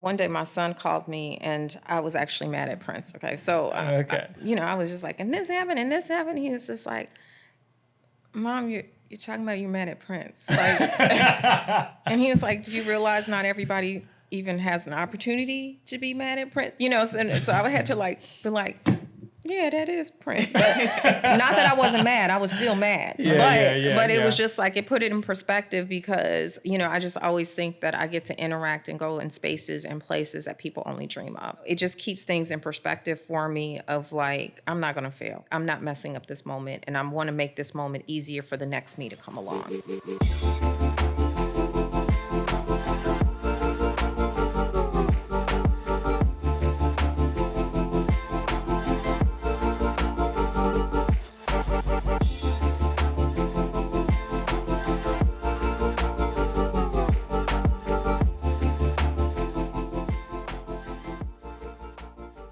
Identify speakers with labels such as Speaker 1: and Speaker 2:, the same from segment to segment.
Speaker 1: One day my son called me and I was actually mad at Prince. Okay. So, I was just like, and this happened. He was just like, Mom, you're talking about you're mad at Prince. Like, and he was like, do you realize not everybody even has an opportunity to be mad at Prince? And so I had to be like, yeah, that is Prince. But not that I wasn't mad. I was still mad. But it was just like, it put it in perspective because, I just always think that I get to interact and go in spaces and places that people only dream of. It just keeps things in perspective for me of like, I'm not going to fail. I'm not messing up this moment. And I want to make this moment easier for the next me to come along.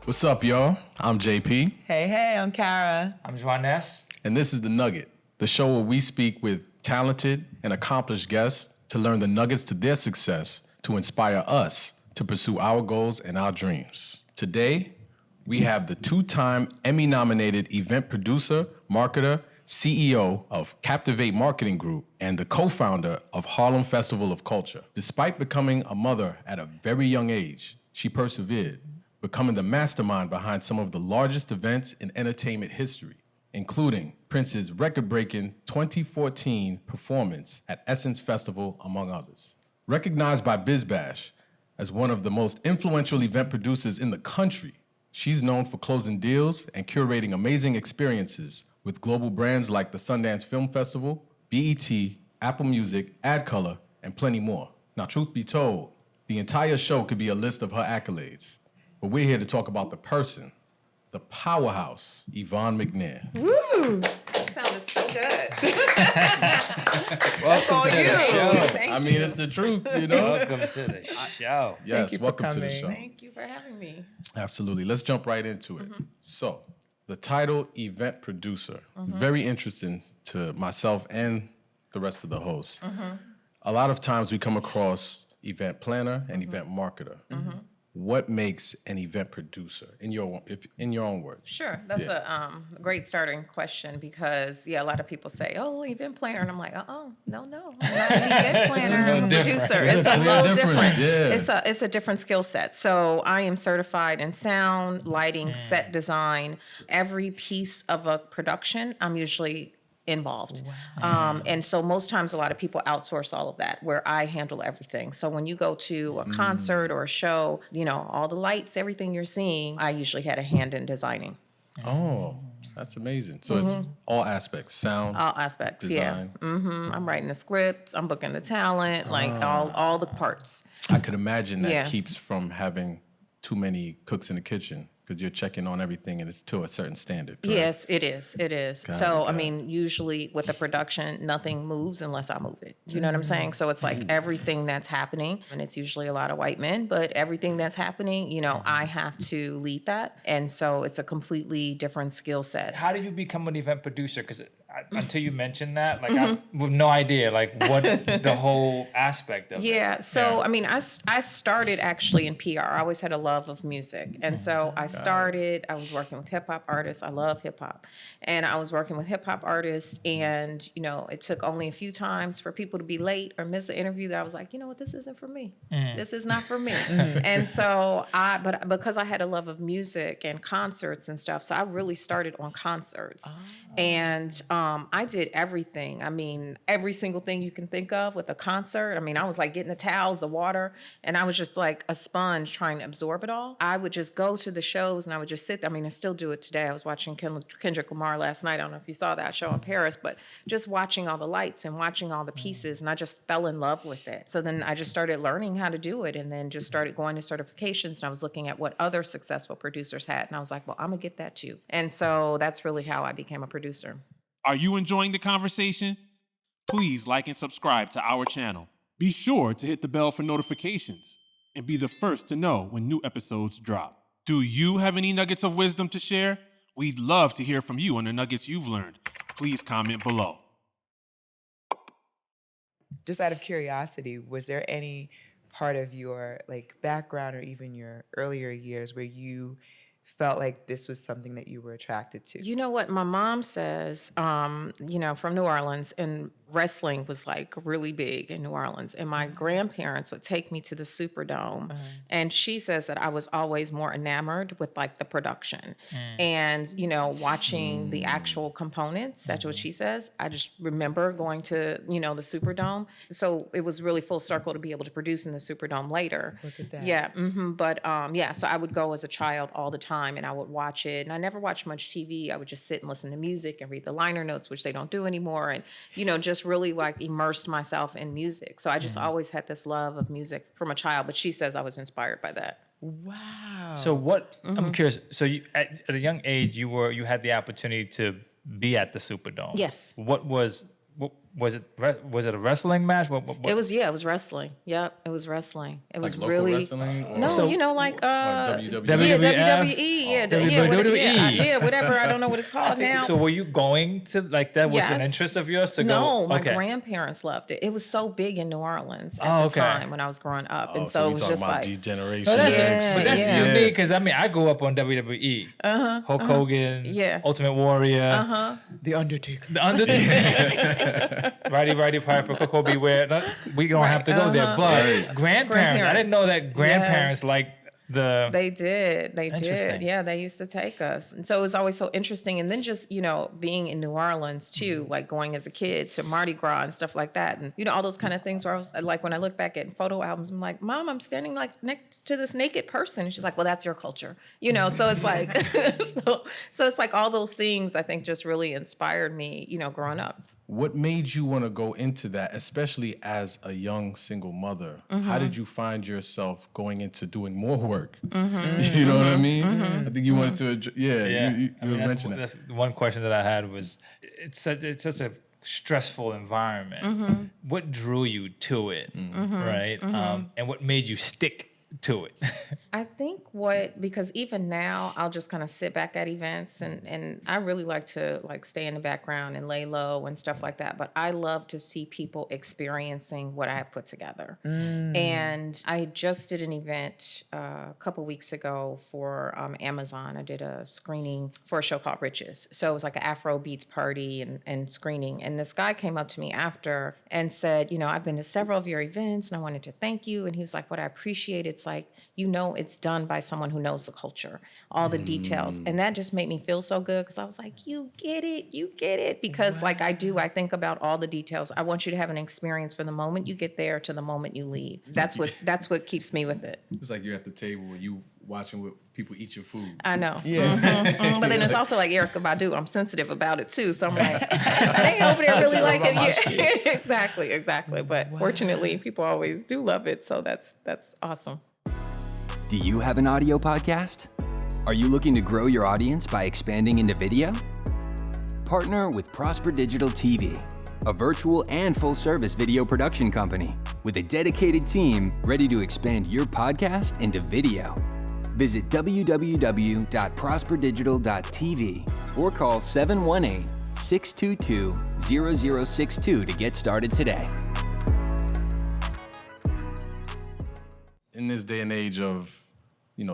Speaker 2: What's up, y'all? I'm JP.
Speaker 3: Hey, I'm Kara.
Speaker 4: I'm Joanes.
Speaker 2: And this is The Nugget, the show where we speak with talented and accomplished guests to learn the nuggets to their success, to inspire us to pursue our goals and our dreams. Today, we have the two-time Emmy-nominated event producer, marketer, CEO of Captivate Marketing Group, and the co-founder of Harlem Festival of Culture. Despite becoming a mother at a very young age, she persevered, becoming the mastermind behind some of the largest events in entertainment history, including Prince's record-breaking 2014 performance at Essence Festival, among others. Recognized by BizBash as one of the most influential event producers in the country, she's known for closing deals and curating amazing experiences with global brands like the Sundance Film Festival, BET, Apple Music, AdColor, and plenty more. Now, truth be told, the entire show could be a list of her accolades. But we're here to talk about the person, the powerhouse, Yvonne McNair.
Speaker 1: Woo! That sounded so good.
Speaker 4: Welcome to the show.
Speaker 1: Thank you.
Speaker 2: It's the truth,
Speaker 4: Welcome to the show.
Speaker 2: Yes, welcome to the show.
Speaker 1: Thank you for having me.
Speaker 2: Absolutely. Let's jump right into it. So, the title event producer, very interesting to myself and the rest of the hosts. A lot of times we come across event planner and event marketer. What makes an event producer in your own words?
Speaker 1: Sure, that's a great starting question because a lot of people say, "Oh, event planner," and I'm like, no, I'm not an event planner. I'm a producer. It's a little different.
Speaker 2: Yeah.
Speaker 1: It's a different skill set. So I am certified in sound, lighting, set design. Every piece of a production, I'm usually involved. Wow. And so most times a lot of people outsource all of that where I handle everything. So when you go to a concert or a show, all the lights, everything you're seeing, I usually had a hand in designing.
Speaker 2: Oh, that's amazing. So it's all aspects, sound.
Speaker 1: All aspects,
Speaker 2: design.
Speaker 1: I'm writing the scripts, I'm booking the talent, all the parts.
Speaker 2: I could imagine that keeps from having too many cooks in the kitchen. Because you're checking on everything and it's to a certain standard, correct?
Speaker 1: Yes, it is. It is. Usually with a production, nothing moves unless I move it. You know what I'm saying? So it's like everything that's happening, and it's usually a lot of white men, but everything that's happening, I have to lead that. And so it's a completely different skill set.
Speaker 4: How did you become an event producer? Because until you mentioned that, I have no idea, what the whole aspect of it.
Speaker 1: Yeah, so, I started actually in PR. I always had a love of music. And so I was working with hip-hop artists. I love hip-hop. And I was working with hip-hop artists, and, it took only a few times for people to be late or miss the interview that I was like, you know what, this isn't for me. This is not for me. And so but because I had a love of music and concerts and stuff, so I really started on concerts. And I did everything. Every single thing you can think of with a concert. I was like getting the towels, the water, and I was just like a sponge trying to absorb it all. I would just go to the shows and I would just sit there. I still do it today. I was watching Kendrick Lamar last night. I don't know if you saw that show in Paris, but just watching all the lights and watching all the pieces, and I just fell in love with it. So then I just started learning how to do it, and then just started going to certifications, and I was looking at what other successful producers had, and I was like, well, I'm gonna get that too. And so that's really how I became a producer.
Speaker 5: Are you enjoying the conversation? Please like and subscribe to our channel. Be sure to hit the bell for notifications and be the first to know when new episodes drop. Do you have any nuggets of wisdom to share? We'd love to hear from you on the nuggets you've learned. Please comment below.
Speaker 3: Just out of curiosity, was there any part of your like background or even your earlier years where you felt like this was something that you were attracted to?
Speaker 1: You know what? My mom says, from New Orleans, and wrestling was like really big in New Orleans. And my grandparents would take me to the Superdome. And she says that I was always more enamored with like the production and, watching the actual components. That's what she says. I just remember going to, the Superdome. So it was really full circle to be able to produce in the Superdome later.
Speaker 3: Look at that.
Speaker 1: Yeah. But so I would go as a child all the time and I would watch it. And I never watched much TV. I would just sit and listen to music and read the liner notes, which they don't do anymore. And, just really like immersed myself in music. So I just always had this love of music from a child. But she says I was inspired by that.
Speaker 3: Wow.
Speaker 4: So what? I'm curious. So you, at a young age, you had the opportunity to be at the Superdome.
Speaker 1: Yes.
Speaker 4: What was it? Was it a wrestling match? What?
Speaker 1: It was wrestling. Yep, it was wrestling. It was
Speaker 2: Like local
Speaker 1: really
Speaker 2: wrestling? Or
Speaker 1: no,
Speaker 2: like WWE?
Speaker 1: yeah,
Speaker 4: WWF?
Speaker 1: WWE, whatever. I don't know what it's called now.
Speaker 4: So were you going to like that? Was an
Speaker 1: Yes.
Speaker 4: interest of yours to go?
Speaker 1: No, my
Speaker 4: Okay.
Speaker 1: grandparents loved it. It was so big in New Orleans at the time when I was growing up, and so
Speaker 2: we
Speaker 1: it was
Speaker 2: talking
Speaker 1: just
Speaker 2: about
Speaker 1: like
Speaker 2: degeneration.
Speaker 4: But that's,
Speaker 1: Yeah,
Speaker 4: but that's
Speaker 1: yeah.
Speaker 4: unique because I grew up on WWE. Hulk Hogan,
Speaker 1: Yeah.
Speaker 4: Ultimate Warrior,
Speaker 3: The Undertaker.
Speaker 4: The Undertaker, Righty Piper, Coco Beware. We don't have to go there, but grandparents. I didn't know that grandparents
Speaker 1: Yes.
Speaker 4: like the.
Speaker 1: They did.
Speaker 4: Interesting.
Speaker 1: Yeah, they used to take us. And so it was always so interesting. And then just, being in New Orleans too, like going as a kid to Mardi Gras and stuff like that. And, all those kind of things where I was like, when I look back at photo albums, I'm like, Mom, I'm standing like next to this naked person. And she's like, well, that's your culture. So it's like, so it's like all those things I think just really inspired me, growing up.
Speaker 2: What made you want to go into that, especially as a young single mother? How did you find yourself going into doing more work? You know what I mean? I think you wanted to, you mentioned that.
Speaker 4: That's one question that I had was, it's such a stressful environment. What drew you to it, right? And what made you stick to it?
Speaker 1: I think because even now I'll just kind of sit back at events and I really like to stay in the background and lay low and stuff like that. But I love to see people experiencing what I have put together. And I just did an event a couple weeks ago for Amazon. I did a screening for a show called Riches. So it was like an Afro Beats party and screening. And this guy came up to me after and said, I've been to several of your events and I wanted to thank you. And he was like, what I appreciate, it's like, it's done by someone who knows the culture, all the details. And that just made me feel so good because I was like, you get it. Because I think about all the details. I want you to have an experience from the moment you get there to the moment you leave. That's what keeps me with it.
Speaker 2: It's like you're at the table and you watching what people eat your food.
Speaker 1: I know.
Speaker 3: Yeah.
Speaker 1: But then it's also like Erykah Badu. I'm sensitive about it too. So I'm like, they over there really like it. Yeah. Exactly. But fortunately, people always do love it. So that's awesome.
Speaker 6: Do you have an audio podcast? Are you looking to grow your audience by expanding into video? Partner with Prosper Digital TV, a virtual and full-service video production company with a dedicated team ready to expand your podcast into video. Visit www.prosperdigital.tv or call 718-622-0062 to get started today.
Speaker 2: In this day and age of,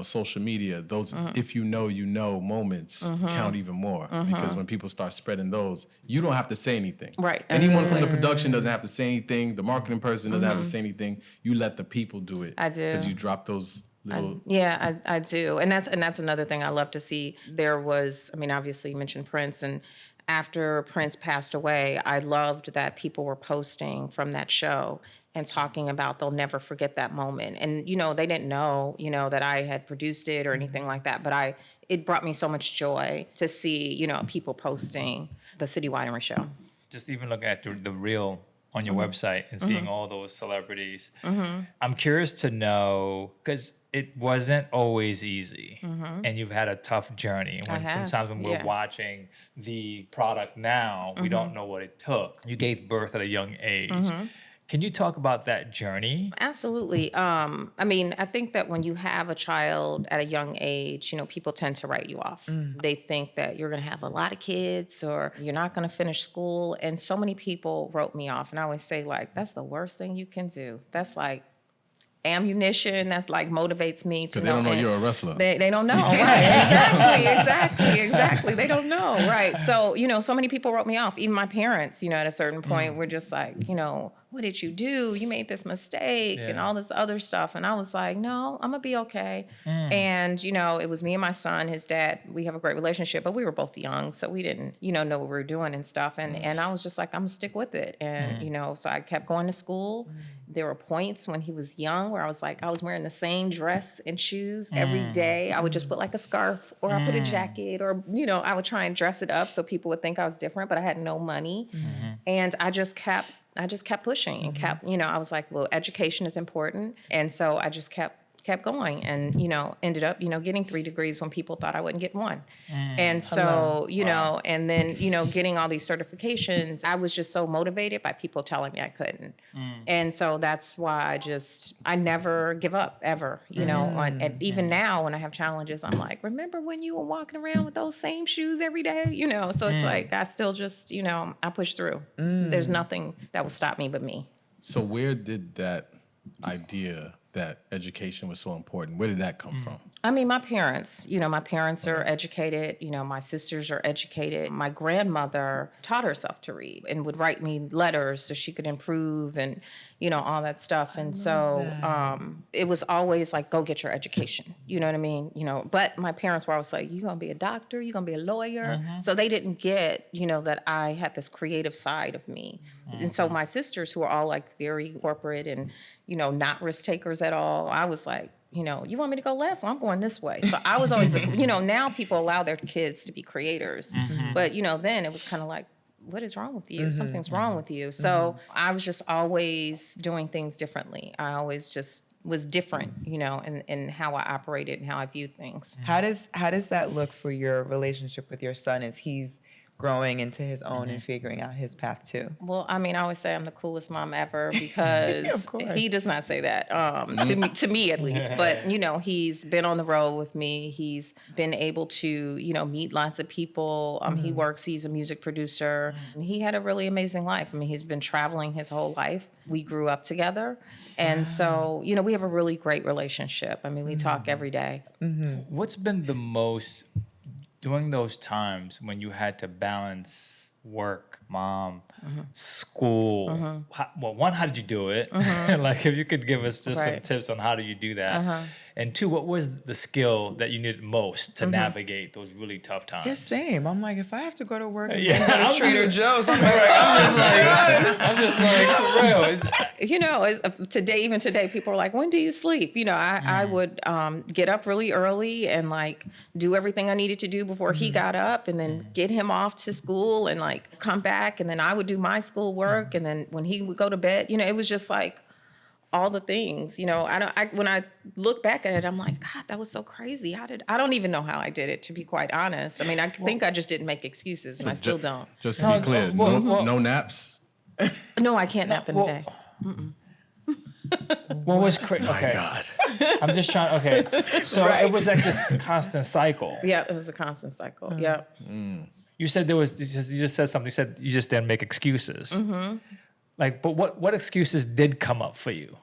Speaker 2: social media, those if you know moments count even more because when people start spreading those, you don't have to say anything.
Speaker 1: Right.
Speaker 2: Anyone from the production doesn't have to say anything. The marketing person doesn't have to say anything. You let the people do it.
Speaker 1: I do.
Speaker 2: Because you drop those little...
Speaker 1: I do. And that's another thing I love to see. There was, obviously you mentioned Prince, and after Prince passed away, I loved that people were posting from that show and talking about they'll never forget that moment. And, they didn't know, that I had produced it or anything like that, but it brought me so much joy to see, people posting the City Winery show.
Speaker 4: Just even looking at the reel on your website and seeing all those celebrities. I'm curious to know, because it wasn't always easy and you've had a tough journey. Sometimes when we're watching the product now, we don't know what it took. You gave birth at a young age. Can you talk about that journey?
Speaker 1: Absolutely. I think that when you have a child at a young age, people tend to write you off. They think that you're going to have a lot of kids or you're not going to finish school. And so many people wrote me off. And I always say, that's the worst thing you can do. That's ammunition that like motivates me to
Speaker 2: Because they don't know you're a wrestler.
Speaker 1: They don't know, right? Exactly. They don't know, right? So, so many people wrote me off. Even my parents, at a certain point were just like, what did you do? You made this mistake and all this other stuff. And I was like, no, I'm going to be okay. And, it was me and my son, his dad. We have a great relationship, but we were both young. So we didn't, know what we were doing and stuff. And I was just like, I'm going to stick with it. And, so I kept going to school. There were points when he was young where I was like, I was wearing the same dress and shoes every day. I would just put like a scarf or I put a jacket or, I would try and dress it up so people would think I was different, but I had no money. And I just kept pushing and kept, I was like, well, education is important. And so I just kept going and, ended up, getting 3 degrees when people thought I wouldn't get 1. And so, and then, getting all these certifications, I was just so motivated by people telling me I couldn't. And so that's why I never give up ever, and even now when I have challenges, I'm like, remember when you were walking around with those same shoes every day, so it's like, I still just, I push through. There's nothing that will stop me but me.
Speaker 2: So where did that idea that education was so important, where did that come from?
Speaker 1: I mean, my parents, my parents are educated, my sisters are educated. My grandmother taught herself to read and would write me letters so she could improve and, all that stuff. And so it was always like, go get your education. You know what I mean? But my parents were always like, you're going to be a doctor, you're going to be a lawyer. So they didn't get, that I had this creative side of me. And so my sisters, who are all like very corporate and, not risk takers at all, I was like, you want me to go left? Well, I'm going this way. So I was always, now people allow their kids to be creators. But, then it was kind of like, what is wrong with you? Something's wrong with you. So I was just always doing things differently. I always just was different, in how I operated and how I viewed things.
Speaker 3: How does that look for your relationship with your son as he's growing into his own and figuring out his path too?
Speaker 1: Well, I mean, I always say I'm the coolest mom ever because he does not say that to me at least. But, he's been on the road with me. He's been able to, meet lots of people. He's a music producer. He had a really amazing life. I mean, he's been traveling his whole life. We grew up together. And so, we have a really great relationship. I mean, we talk every day.
Speaker 4: What's been the most, during those times when you had to balance work, mom, school, how did you do it? Like, if you could give us just some tips on how do you do that? And 2, what was the skill that you needed most to navigate those really tough times?
Speaker 3: Yeah, same. I'm like, if I have to go to work and then go to Trader Joe's, I'm like,
Speaker 4: I'm just like, for real.
Speaker 1: Even today, people are like, when do you sleep? I would get up really early and like do everything I needed to do before he got up and then get him off to school and like come back. And then I would do my school work. And then when he would go to bed, it was just like, all the things, when I look back at it, I'm like, God, that was so crazy. I don't even know how I did it, to be quite honest. I mean, I think I just didn't make excuses, and I still don't.
Speaker 2: Just to be clear, no naps?
Speaker 1: No, I can't nap in the day.
Speaker 4: What was crazy? Okay.
Speaker 2: My God.
Speaker 4: I'm just trying, okay. So it was like this constant cycle.
Speaker 1: Yeah, it was a constant cycle. Yeah.
Speaker 4: You said you just said something. You said you just didn't make excuses. Like, but what excuses did come up for you?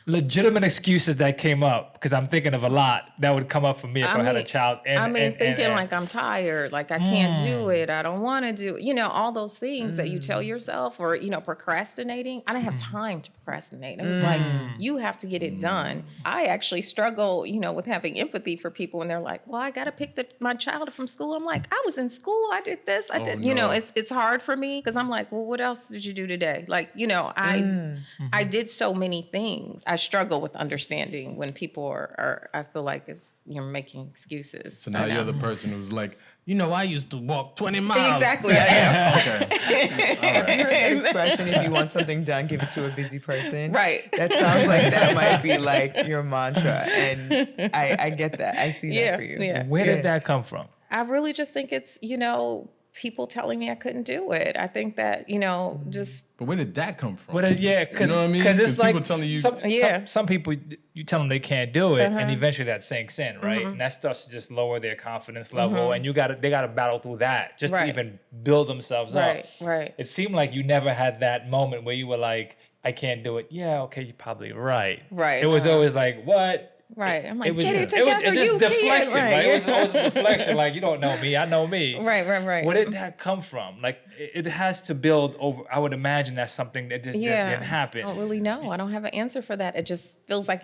Speaker 4: Legitimate excuses that came up, because I'm thinking of a lot that would come up for me if I had a child.
Speaker 1: Thinking like I'm tired, like I can't do it, I don't want to do, all those things that you tell yourself, or procrastinating. I didn't have time to procrastinate. It was like, you have to get it done. I actually struggle, with having empathy for people when they're like, well, I got to pick my child from school. I'm like, I was in school, I did this, I did, it's hard for me because I'm like, well, what else did you do today? Like, I did so many things. I struggle with understanding when people are I feel like you're making excuses.
Speaker 2: So now you're the person who's like, I used to walk 20 miles.
Speaker 1: Exactly, I am.
Speaker 2: Okay. All right.
Speaker 3: You heard the expression, if you want something done, give it to a busy person.
Speaker 1: Right.
Speaker 3: That sounds like that might be like your mantra. And I get that. I see that for you.
Speaker 1: Yeah.
Speaker 4: Where did that come from?
Speaker 1: I really just think it's, people telling me I couldn't do it. I think that, just...
Speaker 2: But where did that come from?
Speaker 4: Because
Speaker 2: you know what I mean?
Speaker 4: it's like
Speaker 2: people telling you...
Speaker 4: some people, you tell them they can't do it, and eventually that sinks in, right? And that starts to just lower their confidence level, and they got to battle through that just to even build themselves up.
Speaker 1: Right.
Speaker 4: It seemed like you never had that moment where you were like, I can't do it. Yeah, okay, you're probably right.
Speaker 1: Right.
Speaker 4: It was always like, what?
Speaker 1: Right. I'm like,
Speaker 4: was,
Speaker 1: get it together.
Speaker 4: It's just
Speaker 1: you
Speaker 4: deflected,
Speaker 1: can.
Speaker 4: right? It was always a deflection. Like, you don't know me, I know me.
Speaker 1: Right.
Speaker 4: Where did that come from? Like, it has to build over. I would imagine that's something that just didn't happen.
Speaker 1: I don't really know. I don't have an answer for that. It just feels like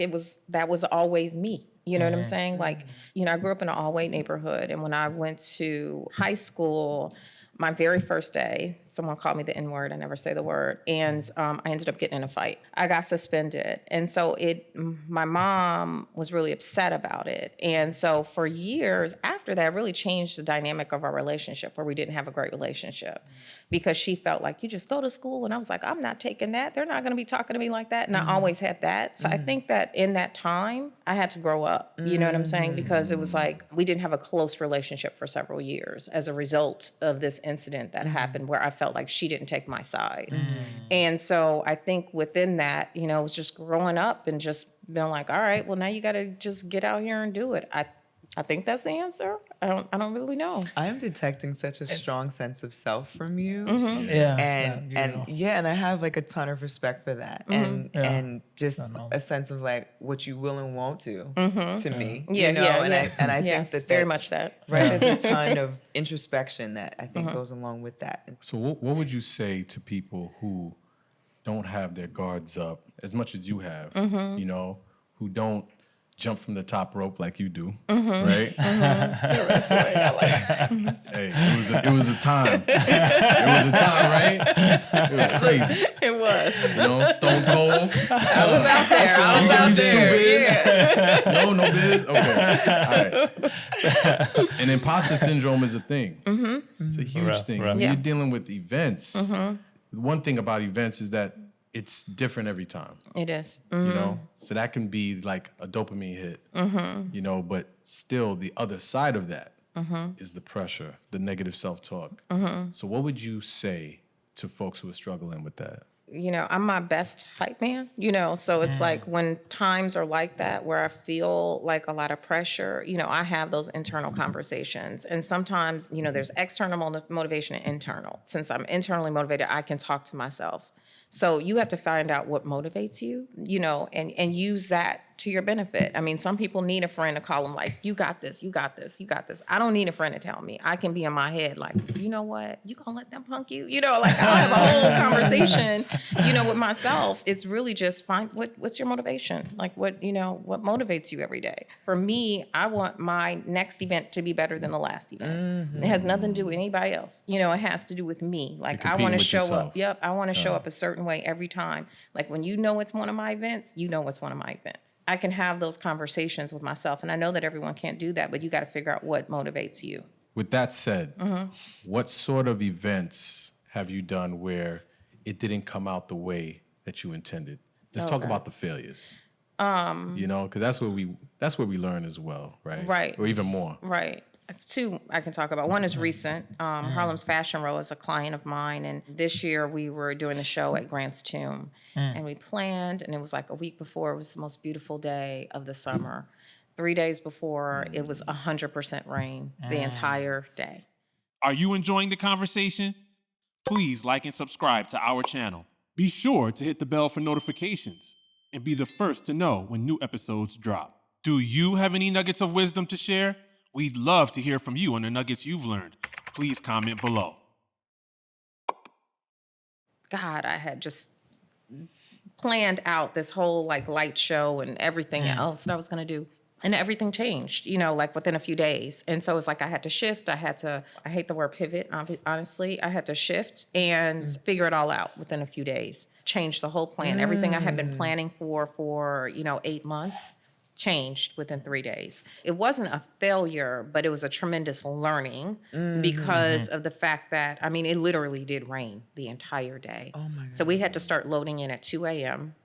Speaker 1: that was always me. You know what I'm saying? Like, I grew up in an all-white neighborhood, and when I went to high school, my very first day, someone called me the N-word. I never say the word. And I ended up getting in a fight. I got suspended. And so my mom was really upset about it. And so for years after that, it really changed the dynamic of our relationship, where we didn't have a great relationship, because she felt like, you just go to school. And I was like, I'm not taking that. They're not going to be talking to me like that. And I always had that. So I think that in that time, I had to grow up. You know what I'm saying? Because it was like, we didn't have a close relationship for several years as a result of this incident that happened, where I felt like she didn't take my side. And so I think within that, it was just growing up and just being like, all right, well, now you got to just get out here and do it. I think that's the answer. I don't really know.
Speaker 3: I am detecting such a strong sense of self from you.
Speaker 4: Yeah.
Speaker 3: And I have like a ton of respect for that. And just a sense of like what you will and won't do to me. And I
Speaker 1: yes,
Speaker 3: think
Speaker 1: very much that.
Speaker 3: Right. There's a ton of introspection that I think goes along with that.
Speaker 2: So what would you say to people who don't have their guards up as much as you have, who don't jump from the top rope like you do, right? Hey, it was a time. It was a time, right? It was crazy.
Speaker 1: It was.
Speaker 2: Stone Cold.
Speaker 1: I was out there.
Speaker 2: Yeah. No biz? Okay. All right. And imposter syndrome is a thing. It's a huge thing.
Speaker 4: Right.
Speaker 2: When you're dealing with events, one thing about events is that it's different every time.
Speaker 1: It is.
Speaker 2: So that can be like a dopamine hit, but still the other side of that is the pressure, the negative self-talk. So what would you say to folks who are struggling with that?
Speaker 1: I'm my best hype man, so it's like when times are like that, where I feel like a lot of pressure, I have those internal conversations. And sometimes, there's external motivation and internal. Since I'm internally motivated, I can talk to myself. So you have to find out what motivates you, and use that to your benefit. I mean, some people need a friend to call them like, you got this, you got this, you got this. I don't need a friend to tell me. I can be in my head like, you know what? You gonna let them punk you? Like I'll have a whole conversation, with myself. It's really just find what's your motivation? Like what motivates you every day? For me, I want my next event to be better than the last event. It has nothing to do with anybody else. It has to do with me. Like I want to show up. Yep. I want to show up a certain way every time. Like when it's one of my events, it's one of my events. I can have those conversations with myself. And I know that everyone can't do that, but you got to figure out what motivates you.
Speaker 2: With that said, what sort of events have you done where it didn't come out the way that you intended? Let's talk about the failures. Because that's where we learn as well, right?
Speaker 1: Right.
Speaker 2: Or even more.
Speaker 1: Right. Two I can talk about. One is recent. Harlem's Fashion Row is a client of mine, and this year we were doing the show at Grant's Tomb, and we planned, and it was like a week before. It was the most beautiful day of the summer. 3 days before, it was 100% rain the entire day.
Speaker 5: Are you enjoying the conversation? Please like and subscribe to our channel. Be sure to hit the bell for notifications and be the first to know when new episodes drop. Do you have any nuggets of wisdom to share? We'd love to hear from you on the nuggets you've learned. Please comment below.
Speaker 1: God, I had just planned out this whole like light show and everything else that I was going to do. And everything changed, like within a few days. And so it's like I had to shift. I hate the word pivot, honestly. I had to shift and figure it all out within a few days. Change the whole plan. Everything I had been planning for 8 months changed within 3 days. It wasn't a failure, but it was a tremendous learning because of the fact that, it literally did rain the entire day. Oh my God. So we had to start loading in at 2 a.m.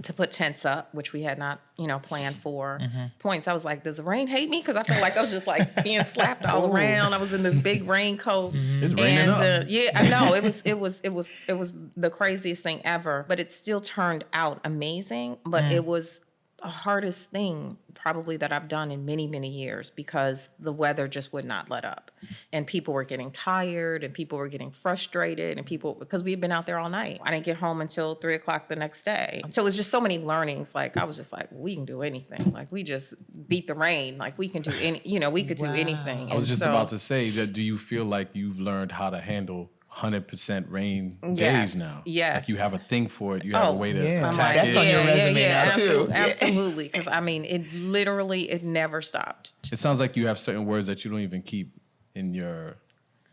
Speaker 1: to put tents up, which we had not, planned for. Points, I was like, does the rain hate me? Because I felt like I was just like being slapped all around. I was in this big raincoat.
Speaker 2: It's raining up.
Speaker 1: Yeah, I know. It was the craziest thing ever. But it still turned out amazing. But it was the hardest thing probably that I've done in many, many years, because the weather just would not let up. And people were getting tired and people were getting frustrated and because we had been out there all night. I didn't get home until 3:00 the next day. So it was just so many learnings. Like, I was just like, we can do anything. Like, we just beat the rain. Like, we can do we could do anything.
Speaker 2: I was just about to say that, do you feel like you've learned how to handle 100% rain days now?
Speaker 1: Yes.
Speaker 2: Like, you have a thing for it. You have a way to attack
Speaker 3: That's
Speaker 2: it.
Speaker 3: on your resume now, too.
Speaker 1: Absolutely. Because, it never stopped.
Speaker 2: It sounds like you have certain words that you don't even keep in your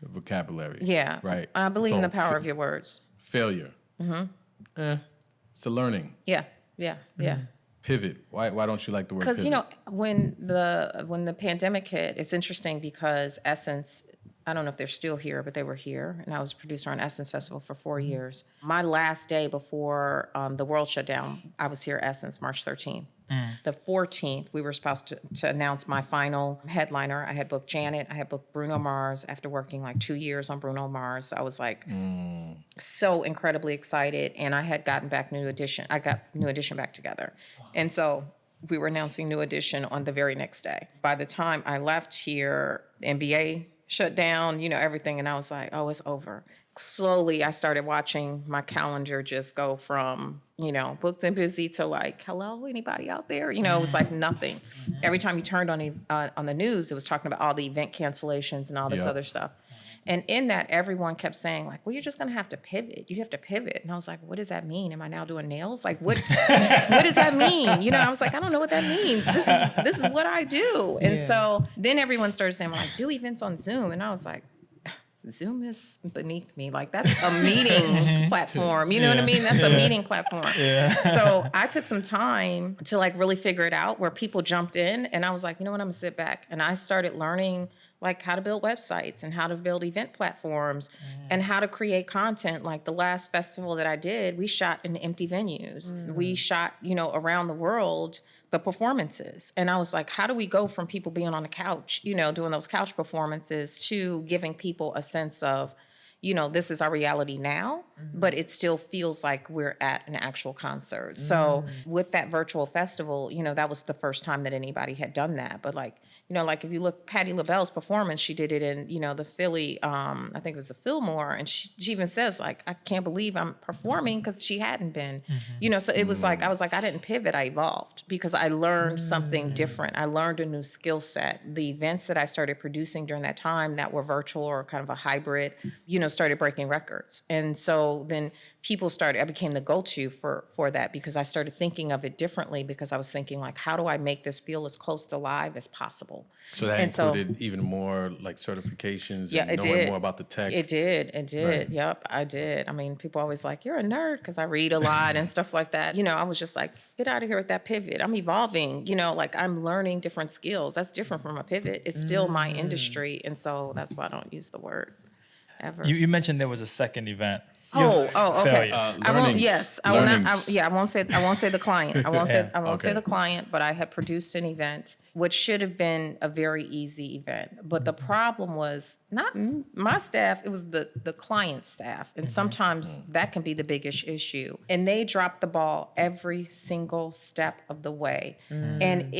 Speaker 2: vocabulary.
Speaker 1: Yeah.
Speaker 2: Right.
Speaker 1: I believe in the power of your words.
Speaker 2: Failure. It's a learning.
Speaker 1: Yeah.
Speaker 2: Pivot. Why don't you like the word pivot?
Speaker 1: Because, when the pandemic hit, it's interesting because Essence, I don't know if they're still here, but they were here. And I was a producer on Essence Festival for 4 years. My last day before the world shut down, I was here at Essence, March 13th. The 14th, we were supposed to announce my final headliner. I had booked Janet. I had booked Bruno Mars after working like 2 years on Bruno Mars. I was like so incredibly excited. And I had gotten back New Edition. I got New Edition back together. And so we were announcing New Edition on the very next day. By the time I left here, the NBA shut down, everything. And I was like, oh, it's over. Slowly, I started watching my calendar just go from, booked and busy to like, hello, anybody out there? It was like nothing. Every time you turned on the news, it was talking about all the event cancellations and all this other stuff. And in that, everyone kept saying like, well, you're just going to have to pivot. You have to pivot. And I was like, what does that mean? Am I now doing nails? Like, what does that mean? I was like, I don't know what that means. This is what I do. And so then everyone started saying, like, do events on Zoom. And I was like, Zoom is beneath me. Like, that's a meeting platform. You know what I mean? That's a meeting platform. So I took some time to like really figure it out, where people jumped in, and I was like, you know what, I'm gonna sit back. And I started learning like how to build websites and how to build event platforms and how to create content. Like the last festival that I did, we shot in empty venues. We shot, around the world, the performances. And I was like, how do we go from people being on the couch, doing those couch performances, to giving people a sense of, this is our reality now, but it still feels like we're at an actual concert. So with that virtual festival, that was the first time that anybody had done that. But like, like if you look, Patti LaBelle's performance, she did it in, the Philly, I think it was the Fillmore. And she even says like, I can't believe I'm performing, because she hadn't been, so it was like, I was like, I didn't pivot, I evolved, because I learned something different. I learned a new skill set. The events that I started producing during that time that were virtual or kind of a hybrid, started breaking records. And so then I became the go-to for that, because I started thinking of it differently, because I was thinking like, how do I make this feel as close to live as possible?
Speaker 2: So that included even more like certifications and knowing more about the tech.
Speaker 1: It did. Right. Yep, I did. I mean, people always like, you're a nerd, because I read a lot and stuff like that. I was just like, get out of here with that pivot. I'm evolving, like I'm learning different skills. That's different from a pivot. It's still my industry. And so that's why I don't use the word ever.
Speaker 4: You mentioned there was a second event.
Speaker 1: Okay. I won't. Yes, I will not. I won't say the client. I won't say the client. But I had produced an event which should have been a very easy event. But the problem was not my staff; it was the client staff, and sometimes that can be the biggest issue. And they dropped the ball every single step of the way, and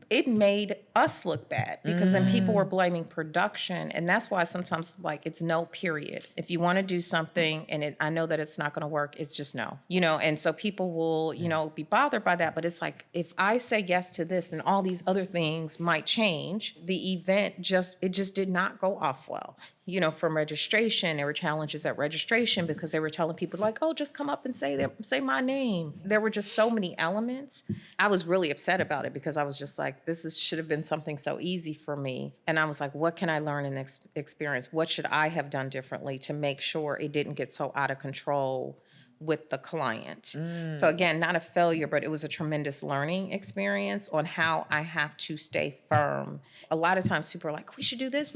Speaker 1: it made us look bad, because then people were blaming production. And that's why sometimes like it's no, period. If you want to do something and I know that it's not going to work, it's just no, and so people will, be bothered by that. But it's like, if I say yes to this, then all these other things might change. The event just did not go off well. From registration, there were challenges at registration, because they were telling people like, oh, just come up and say my name. There were just so many elements. I was really upset about it, because I was just like, should have been something so easy for me. And I was like, what can I learn in this experience? What should I have done differently to make sure it didn't get so out of control with the client? So again, not a failure, but it was a tremendous learning experience on how I have to stay firm. A lot of times people are like, we should do this.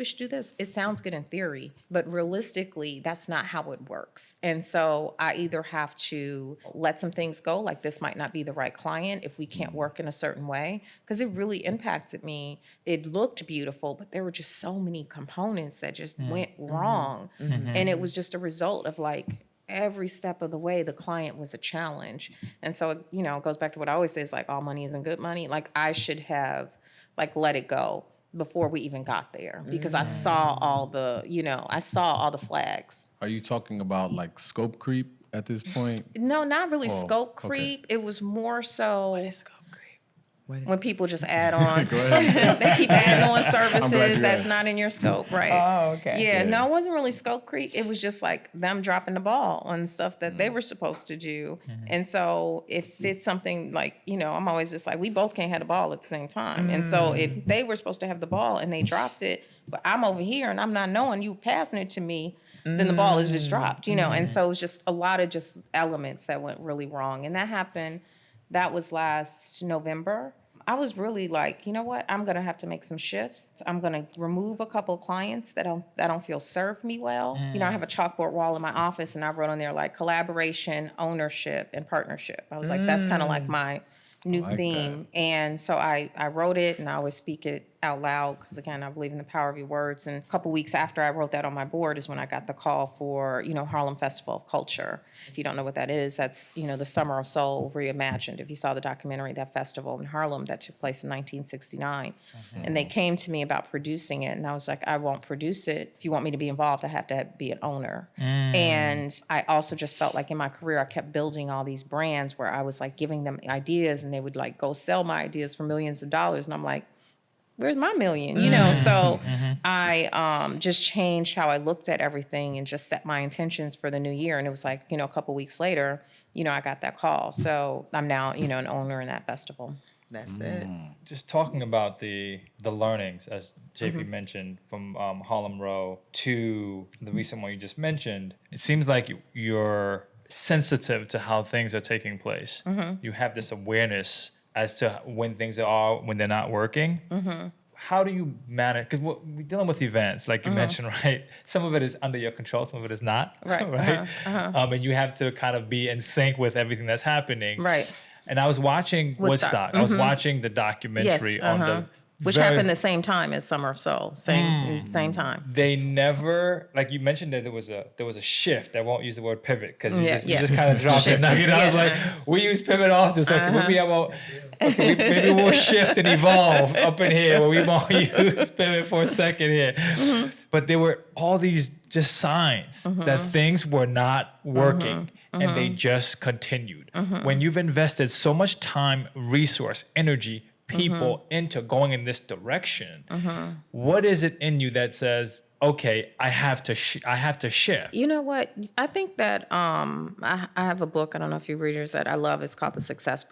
Speaker 1: It sounds good in theory, but realistically, that's not how it works. And so I either have to let some things go, like this might not be the right client if we can't work in a certain way, because it really impacted me. It looked beautiful, but there were just so many components that just went wrong. And it was just a result of like, every step of the way, the client was a challenge. And so, you know, it goes back to what I always say is like, all money isn't good money. Like I should have like let it go before we even got there because I saw all the, you know, I saw all the flags.
Speaker 2: Are you talking about like scope creep at this point?
Speaker 1: No, not really scope creep.
Speaker 2: Okay.
Speaker 1: It was more so.
Speaker 3: What is scope creep?
Speaker 1: When people just add on, they keep adding on services that's not in your scope, right?
Speaker 3: Oh, okay.
Speaker 1: Yeah, no, it wasn't really scope creep. It was just like them dropping the ball on stuff that they were supposed to do. And so if it's something like, you know, I'm always just like, we both can't have the ball at the same time. And so if they were supposed to have the ball and they dropped it, but I'm over here and I'm not knowing you passing it to me, then the ball is just dropped, you know? And so it was just a lot of just elements that went really wrong. And that happened. That was last November. I was really like, you know what? I'm gonna have to make some shifts. I'm gonna remove a couple of clients that I don't feel serve me well. You know, I have a chalkboard wall in my office, and I wrote on there like collaboration, ownership, and partnership. I was like, that's kind of like my new theme. And so I wrote it, and I always speak it out loud because again, I believe in the power of your words. And a couple weeks after I wrote that on my board is when I got the call for, you know, Harlem Festival of Culture. If you don't know what that is, that's, you know, the Summer of Soul reimagined. If you saw the documentary, that festival in Harlem that took place in 1969. And they came to me about producing it. And I was like, I won't produce it. If you want me to be involved, I have to be an owner. And I also just felt like in my career, I kept building all these brands where I was like giving them ideas and they would like go sell my ideas for millions of dollars. And I'm like, where's my million? You know, so I just changed how I looked at everything and just set my intentions for the new year. And it was like, you know, a couple weeks later, you know, I got that call. So I'm now, you know, an owner in that festival.
Speaker 3: That's it.
Speaker 4: Just talking about the learnings, as JP mentioned, from Harlem Row to the recent one you just mentioned, it seems like you're sensitive to how things are taking place. You have this awareness as to when things are, when they're not working. How do you manage? Because we're dealing with events, like you mentioned, right? Some of it is under your control, some of it is not, right? And you have to kind of be in sync with everything that's happening.
Speaker 1: Right.
Speaker 4: And I was watching Woodstock. I was watching the documentary on the...
Speaker 1: Which happened the same time as Summer of Soul, same time.
Speaker 4: They never, like you mentioned that there was a shift. I won't use the word pivot because you just kind of dropped it. Nugget. I was like, we use pivot often, so maybe we'll shift and evolve up in here where we won't use pivot for a second here. But there were all these just signs that things were not working. And they just continued. When you've invested so much time, resource, energy, people into going in this direction, what is it in you that says, okay, I have to shift?
Speaker 1: You know what? I think that I have a book, I don't know if you readers that I love. It's called The Success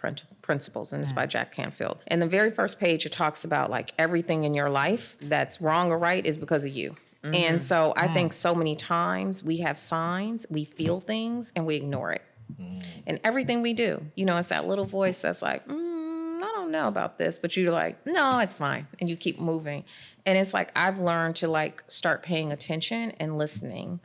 Speaker 1: Principles, and it's by Jack Canfield. And the very first page, it talks about like everything in your life that's wrong or right is because of you. And so I think so many times we have signs, we feel things, and we ignore it. And everything we do, you know, it's that little voice that's like, I don't know about this, but you're like, no, it's fine. And you keep moving. And it's like, I've learned to like start paying attention and listening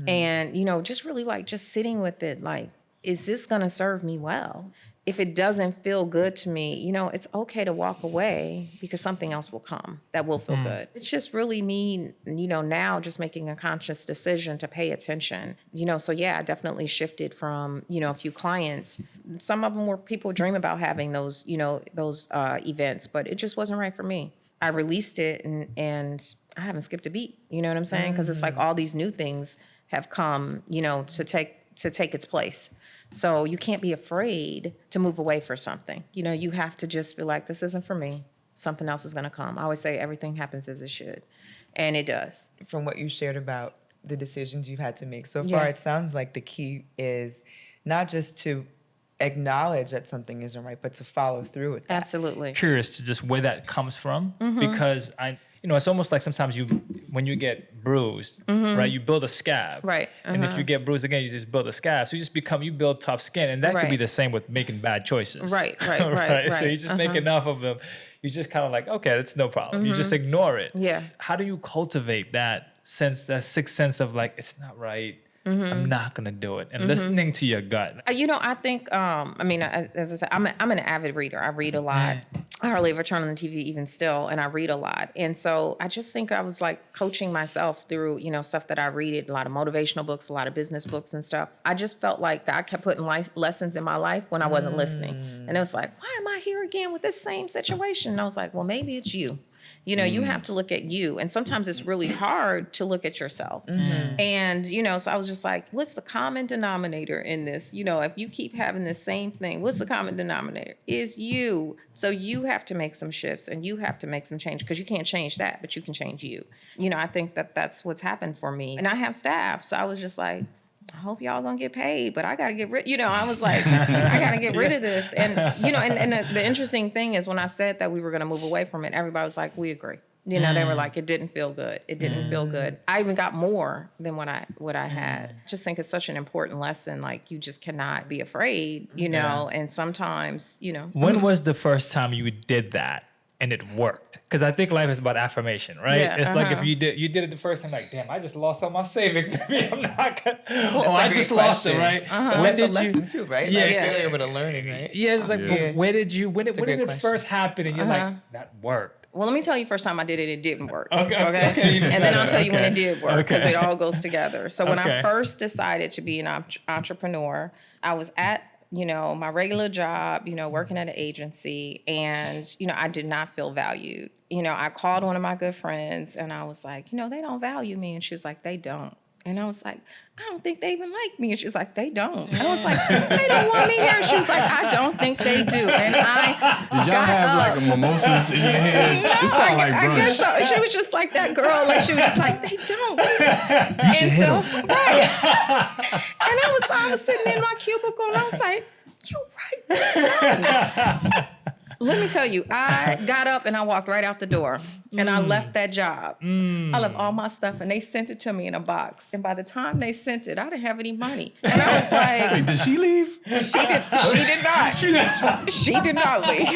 Speaker 1: and, you know, just really like just sitting with it. Like, is this going to serve me well? If it doesn't feel good to me, you know, it's okay to walk away because something else will come that will feel good. It's just really me, you know, now just making a conscious decision to pay attention, you know. So yeah, I definitely shifted from, you know, a few clients. Some of them were people dream about having those, you know, those events, but it just wasn't right for me. I released it and I haven't skipped a beat, you know what I'm saying? Because it's like all these new things have come, you know, to take its place. So you can't be afraid to move away for something. You know, you have to just be like, this isn't for me. Something else is going to come. I always say everything happens as it should. And it does.
Speaker 3: From what you shared about the decisions you've had to make so far, it sounds like the key is not just to acknowledge that something isn't right, but to follow through with that.
Speaker 1: Absolutely.
Speaker 4: Curious to just where that comes from because you know, it's almost like sometimes when you get bruised, right, you build a scab.
Speaker 1: Right.
Speaker 4: And if you get bruised again, you just build a scab. So you build tough skin. And that could be the same with making bad choices.
Speaker 1: Right.
Speaker 4: So you just make enough of them. You just kind of like, okay, that's no problem. You just ignore it.
Speaker 1: Yeah. How
Speaker 4: do you cultivate that sense, that sixth sense of like, it's not right. I'm not going to do it. And listening to your gut.
Speaker 1: You know, I think, I mean, as I said, I'm an avid reader. I read a lot. I hardly ever turn on the TV even still, and I read a lot. And so I just think I was like coaching myself through, you know, stuff that I read, a lot of motivational books, a lot of business books and stuff. I just felt like God kept putting lessons in my life when I wasn't listening. And it was like, why am I here again with this same situation? And I was like, well, maybe it's you. You know, you have to look at you. And sometimes it's really hard to look at yourself. And, you know, so I was just like, what's the common denominator in this? You know, if you keep having the same thing, what's the common denominator? Is you. So you have to make some shifts and you have to make some change because you can't change that, but you can change you. You know, I think that that's what's happened for me. And I have staff. So I was just like, I hope y'all gonna get paid, but I gotta get rid. You know, I was like, I gotta get rid of this. And you know, and the interesting thing is when I said that we were gonna move away from it, everybody was like, we agree. You know, they were like, it didn't feel good. It didn't feel good. I even got more than what I had. Just think it's such an important lesson. Like you just cannot be afraid. You know, and sometimes, you know.
Speaker 4: When was the first time you did that? And it worked, because I think life is about affirmation, right?
Speaker 1: Yeah,
Speaker 4: it's like if you did it the first time, like, damn, I just lost all my savings. Maybe I'm not gonna.
Speaker 3: Well,
Speaker 4: I just lost it, right?
Speaker 3: When did you? Lesson too, right?
Speaker 4: Yeah,
Speaker 3: like failure, but a learning, right?
Speaker 4: Yeah, it's like, but when did you? When did it first happen? And you're like, that worked.
Speaker 1: Well, let me tell you, first time I did it, it didn't work.
Speaker 4: Okay.
Speaker 1: And then I'll tell you when it did work, because it all goes together. So when I first decided to be an entrepreneur, I was at, you know, my regular job, you know, working at an agency, and, you know, I did not feel valued. You know, I called one of my good friends and I was like, you know, they don't value me. And she was like, they don't. And I was like, I don't think they even like me. And she was like, they don't. And I was like, they don't want me here. She was like, I don't think they do. And I
Speaker 2: Did y'all have like a mimosas in your hand?
Speaker 1: No,
Speaker 2: It sounded like
Speaker 1: I
Speaker 2: brunch.
Speaker 1: guess so. She was just like that girl. Like she was just like, they don't.
Speaker 2: You should hit 'em.
Speaker 1: Right. And I was sitting in my cubicle and I was like, you right. They don't. Let me tell you, I got up and I walked right out the door and I left that job. I left all my stuff and they sent it to me in a box. And by the time they sent it, I didn't have any money. And I was like,
Speaker 2: Wait, did she leave?
Speaker 1: she did not. She did not leave.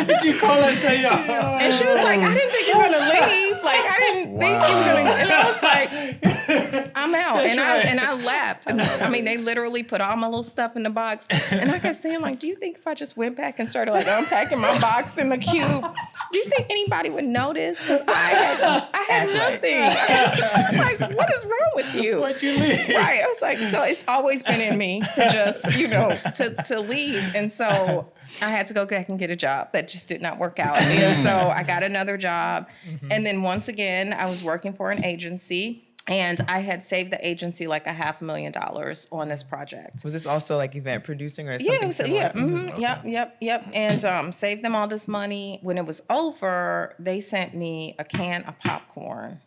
Speaker 4: Did you call her and say, yo?
Speaker 1: And she was like, I didn't think you were gonna leave. Like I didn't think you were gonna. And I was like, I'm out. And I left. I mean, they literally put all my little stuff in the box. And I kept saying, like, do you think if I just went back and started like unpacking my box in the cube, do you think anybody would notice? Because I had nothing. I was like, what is wrong with you?
Speaker 4: Why'd you leave?
Speaker 1: Right. I was like, so it's always been in me to just, you know, to leave. And so I had to go back and get a job. That just did not work out. And so I got another job. And then once again, I was working for an agency. And I had saved the agency like $500,000 on this project.
Speaker 3: Was this also like event producing or something similar?
Speaker 1: Yep. And saved them all this money. When it was over, they sent me a can of popcorn.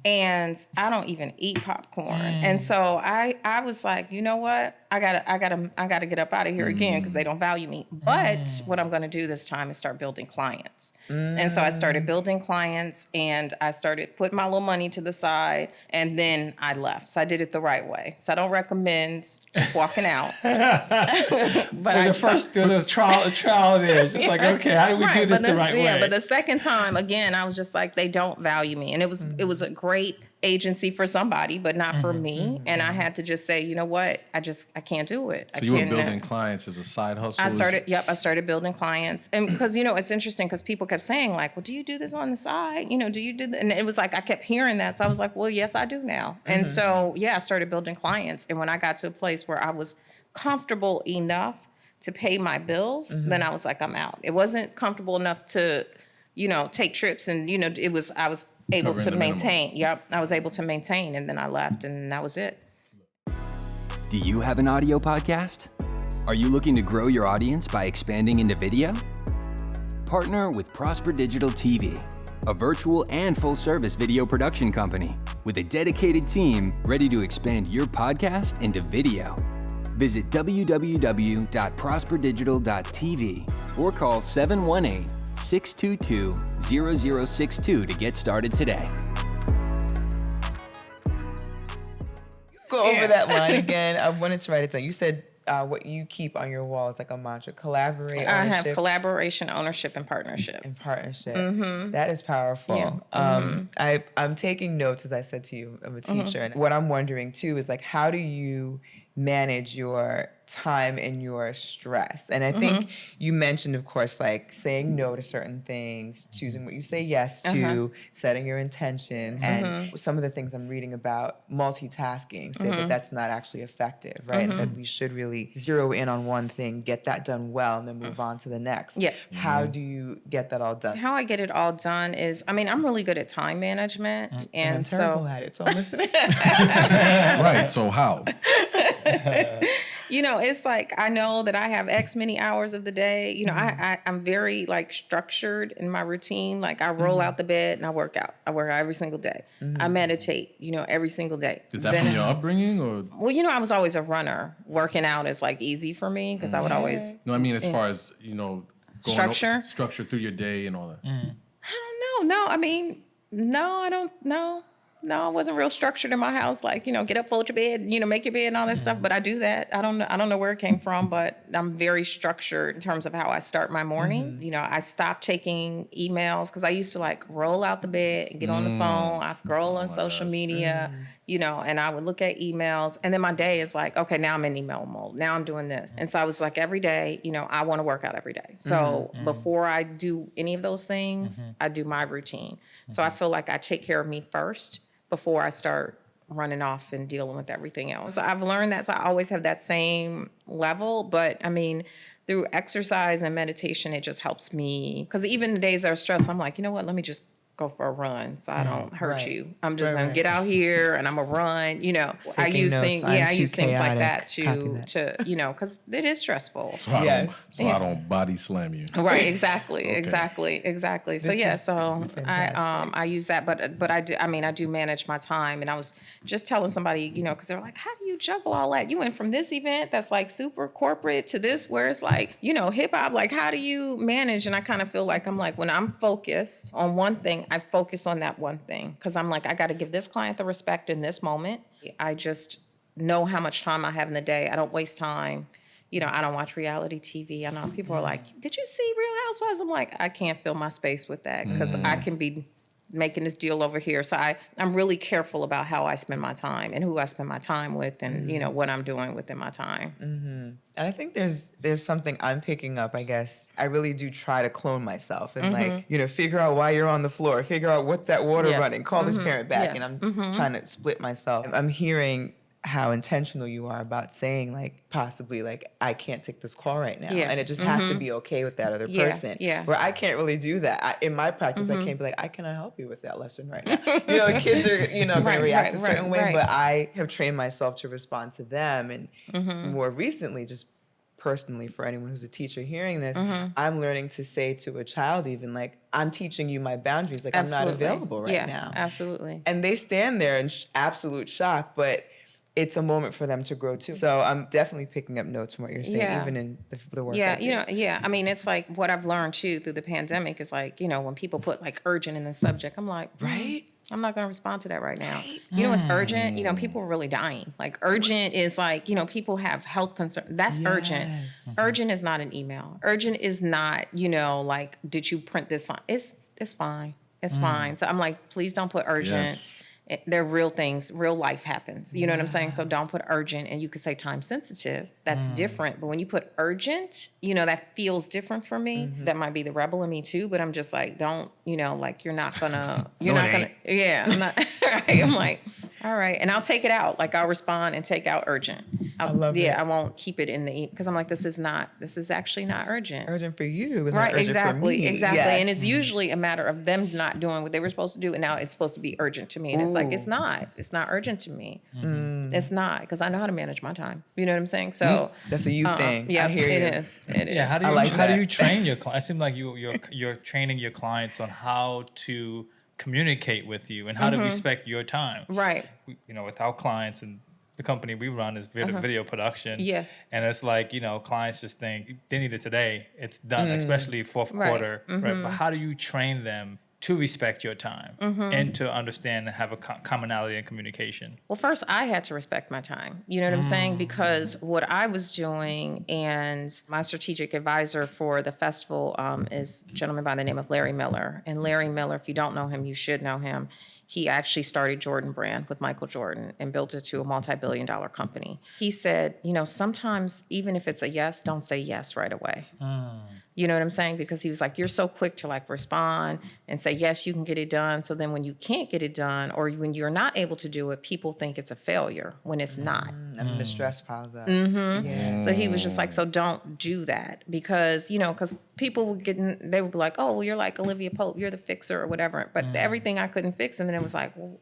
Speaker 1: And I don't even eat popcorn. And so I was like, you know what? I gotta get up out of here again because they don't value me. But what I'm gonna do this time is start building clients. And so I started building clients and I started putting my little money to the side and then I left. So I did it the right way. So I don't recommend just walking out. But
Speaker 4: There's a trial there. It's just like, okay, how do we do this the right way?
Speaker 1: Yeah, but the second time, again, I was just like, they don't value me. And it was a great agency for somebody, but not for me. And I had to just say, you know what? I can't do it.
Speaker 2: So you were building clients as a side hustle?
Speaker 1: I started building clients. And because, you know, it's interesting because people kept saying like, well, do you do this on the side? You know, do you do that? And it was like, I kept hearing that. So I was like, well, yes, I do now. And so, I started building clients. And when I got to a place where I was comfortable enough to pay my bills, then I was like, I'm out. It wasn't comfortable enough to, you know, take trips. And, you know, I was able to maintain. I was able to maintain, and then I left, and that was it.
Speaker 6: Do you have an audio podcast? Are you looking to grow your audience by expanding into video? Partner with Prosper Digital TV, a virtual and full-service video production company with a dedicated team ready to expand your podcast into video. Visit www.prosperdigital.tv or call 718-622-0062 to get started today.
Speaker 3: Go over that line again. I wanted to write it down. You said what you keep on your wall is like a mantra. Collaborate, ownership.
Speaker 1: I have collaboration, ownership, and partnership.
Speaker 3: That is powerful. I'm taking notes, as I said to you. I'm a teacher. And what I'm wondering, too, is like, how do you manage your time and your stress. And I think you mentioned, of course, like saying no to certain things, choosing what you say yes to, setting your intentions, and some of the things I'm reading about multitasking say that that's not actually effective, right? That we should really zero in on one thing, get that done well, and then move on to the next.
Speaker 1: Yeah.
Speaker 3: How do you get that all done?
Speaker 1: How I get it all done is, I mean, I'm really good at time management.
Speaker 3: And I'm terrible at it, so I'm listening.
Speaker 2: Right. So how?
Speaker 1: You know, it's like, I know that I have X many hours of the day. You know, I'm very like structured in my routine. Like I roll out the bed and I work out. I work out every single day. I meditate, you know, every single day.
Speaker 2: Is that from your upbringing or?
Speaker 1: Well, you know, I was always a runner. Working out is like easy for me because I would always.
Speaker 2: No, I mean, as far as, you know, structure through your day and all that.
Speaker 1: I don't know. No, I mean, no, I don't know. No, I wasn't real structured in my house. Like, you know, get up, fold your bed, you know, make your bed and all that stuff. But I do that. I don't know where it came from, but I'm very structured in terms of how I start my morning. You know, I stopped taking emails because I used to like roll out the bed and get on the phone. I scroll on social media, you know, and I would look at emails. And then my day is like, okay, now I'm in email mode. Now I'm doing this. And so I was like, every day, you know, I want to work out every day. So before I do any of those things, I do my routine. So I feel like I take care of me first before I start running off and dealing with everything else. So I've learned that, so I always have that same level. But I mean, through exercise and meditation, it just helps me. Because even the days that are stressed, I'm like, you know what, let me just go for a run so I don't hurt you. I'm just gonna get out here and I'm gonna run, you know. I use things like that to you know, because it is stressful.
Speaker 2: So I don't body slam you.
Speaker 1: Right, exactly. So yeah, so I use that, but I do manage my time. And I was just telling somebody, you know, because they're like, how do you juggle all that? You went from this event that's like super corporate to this where it's like, you know, hip hop, like how do you manage? And I kind of feel like when I'm focused on one thing, I focus on that one thing because I'm like, I got to give this client the respect in this moment. I just know how much time I have in the day. I don't waste time. You know, I don't watch reality TV. I know people are like, did you see Real Housewives? I'm like, I can't fill my space with that because I can be making this deal over here. So I'm really careful about how I spend my time and who I spend my time with and, you know, what I'm doing within my time.
Speaker 3: And I think there's something I'm picking up, I guess. I really do try to clone myself and like, you know, figure out why you're on the floor, figure out what's that water running, call this parent back. And I'm trying to split myself. I'm hearing how intentional you are about saying like possibly like I can't take this call right now, and it just has to be okay with that other person. Where I can't really do that in my practice. I can't be like, I cannot help you with that lesson right now. You know, kids are going to react a certain way, but I have trained myself to respond to them, and more recently, just personally for anyone who's a teacher hearing this, I'm learning to say to a child even like, I'm teaching you my boundaries. Like I'm not available right now.
Speaker 1: Absolutely.
Speaker 3: And they stand there in absolute shock, but it's a moment for them to grow too. So I'm definitely picking up notes from what you're saying, even in the work.
Speaker 1: I mean, it's like what I've learned too through the pandemic is like, you know, when people put like urgent in the subject, I'm like, I'm not going to respond to that right now. You know what's urgent? You know, people are really dying. Like urgent is like, you know, people have health concerns. That's urgent. Urgent is not an email. Urgent is not, you know, like, did you print this on? It's fine. It's fine. So I'm like, please don't put urgent. They're real things, real life happens. You know what I'm saying? So don't put urgent, and you could say time sensitive. That's different. But when you put urgent, you know, that feels different for me. That might be the rebel in me too, but I'm just like, don't, you know, like I'm not gonna, I'm not, I'm like, all right. And I'll take it out. Like I'll respond and take out urgent. I love it. I won't keep it in the, because I'm like, this is actually not urgent.
Speaker 3: Urgent for you. It's
Speaker 1: right.
Speaker 3: Not urgent
Speaker 1: Exactly.
Speaker 3: For me.
Speaker 1: Exactly.
Speaker 3: Yes.
Speaker 1: And it's usually a matter of them not doing what they were supposed to do. And now it's supposed to be urgent to me. And it's like, it's not urgent to me. It's not, because I know how to manage my time. You know what I'm saying? So
Speaker 3: that's a you thing.
Speaker 1: Yeah,
Speaker 3: I hear
Speaker 1: it
Speaker 3: you.
Speaker 1: is. It is.
Speaker 4: Yeah. How do you train your clients? It seems like you're training your clients on how to communicate with you and how to respect your time.
Speaker 1: Right.
Speaker 4: You know, with our clients and the company we run is video production. Yeah. And it's like, you know, clients just think they need it today. It's done, especially fourth quarter. Right. But how do you train them to respect your time and to understand and have a commonality in communication?
Speaker 1: Well, first, I had to respect my time. You know what I'm saying? Because what I was doing, and my strategic advisor for the festival is a gentleman by the name of Larry Miller. And Larry Miller, if you don't know him, you should know him. He actually started Jordan Brand with Michael Jordan and built it to a multi-billion-dollar company. He said, sometimes even if it's a yes, don't say yes right away. You know what I'm saying? Because he was like, you're so quick to like respond and say, yes, you can get it done. So then when you can't get it done or when you're not able to do it, people think it's a failure when it's not.
Speaker 3: And the stress piles up.
Speaker 1: Yeah. So he was just like, so don't do that because, because people would they would be like, oh, well, you're like Olivia Pope, you're the fixer or whatever. But everything I couldn't fix. And then it was like, well,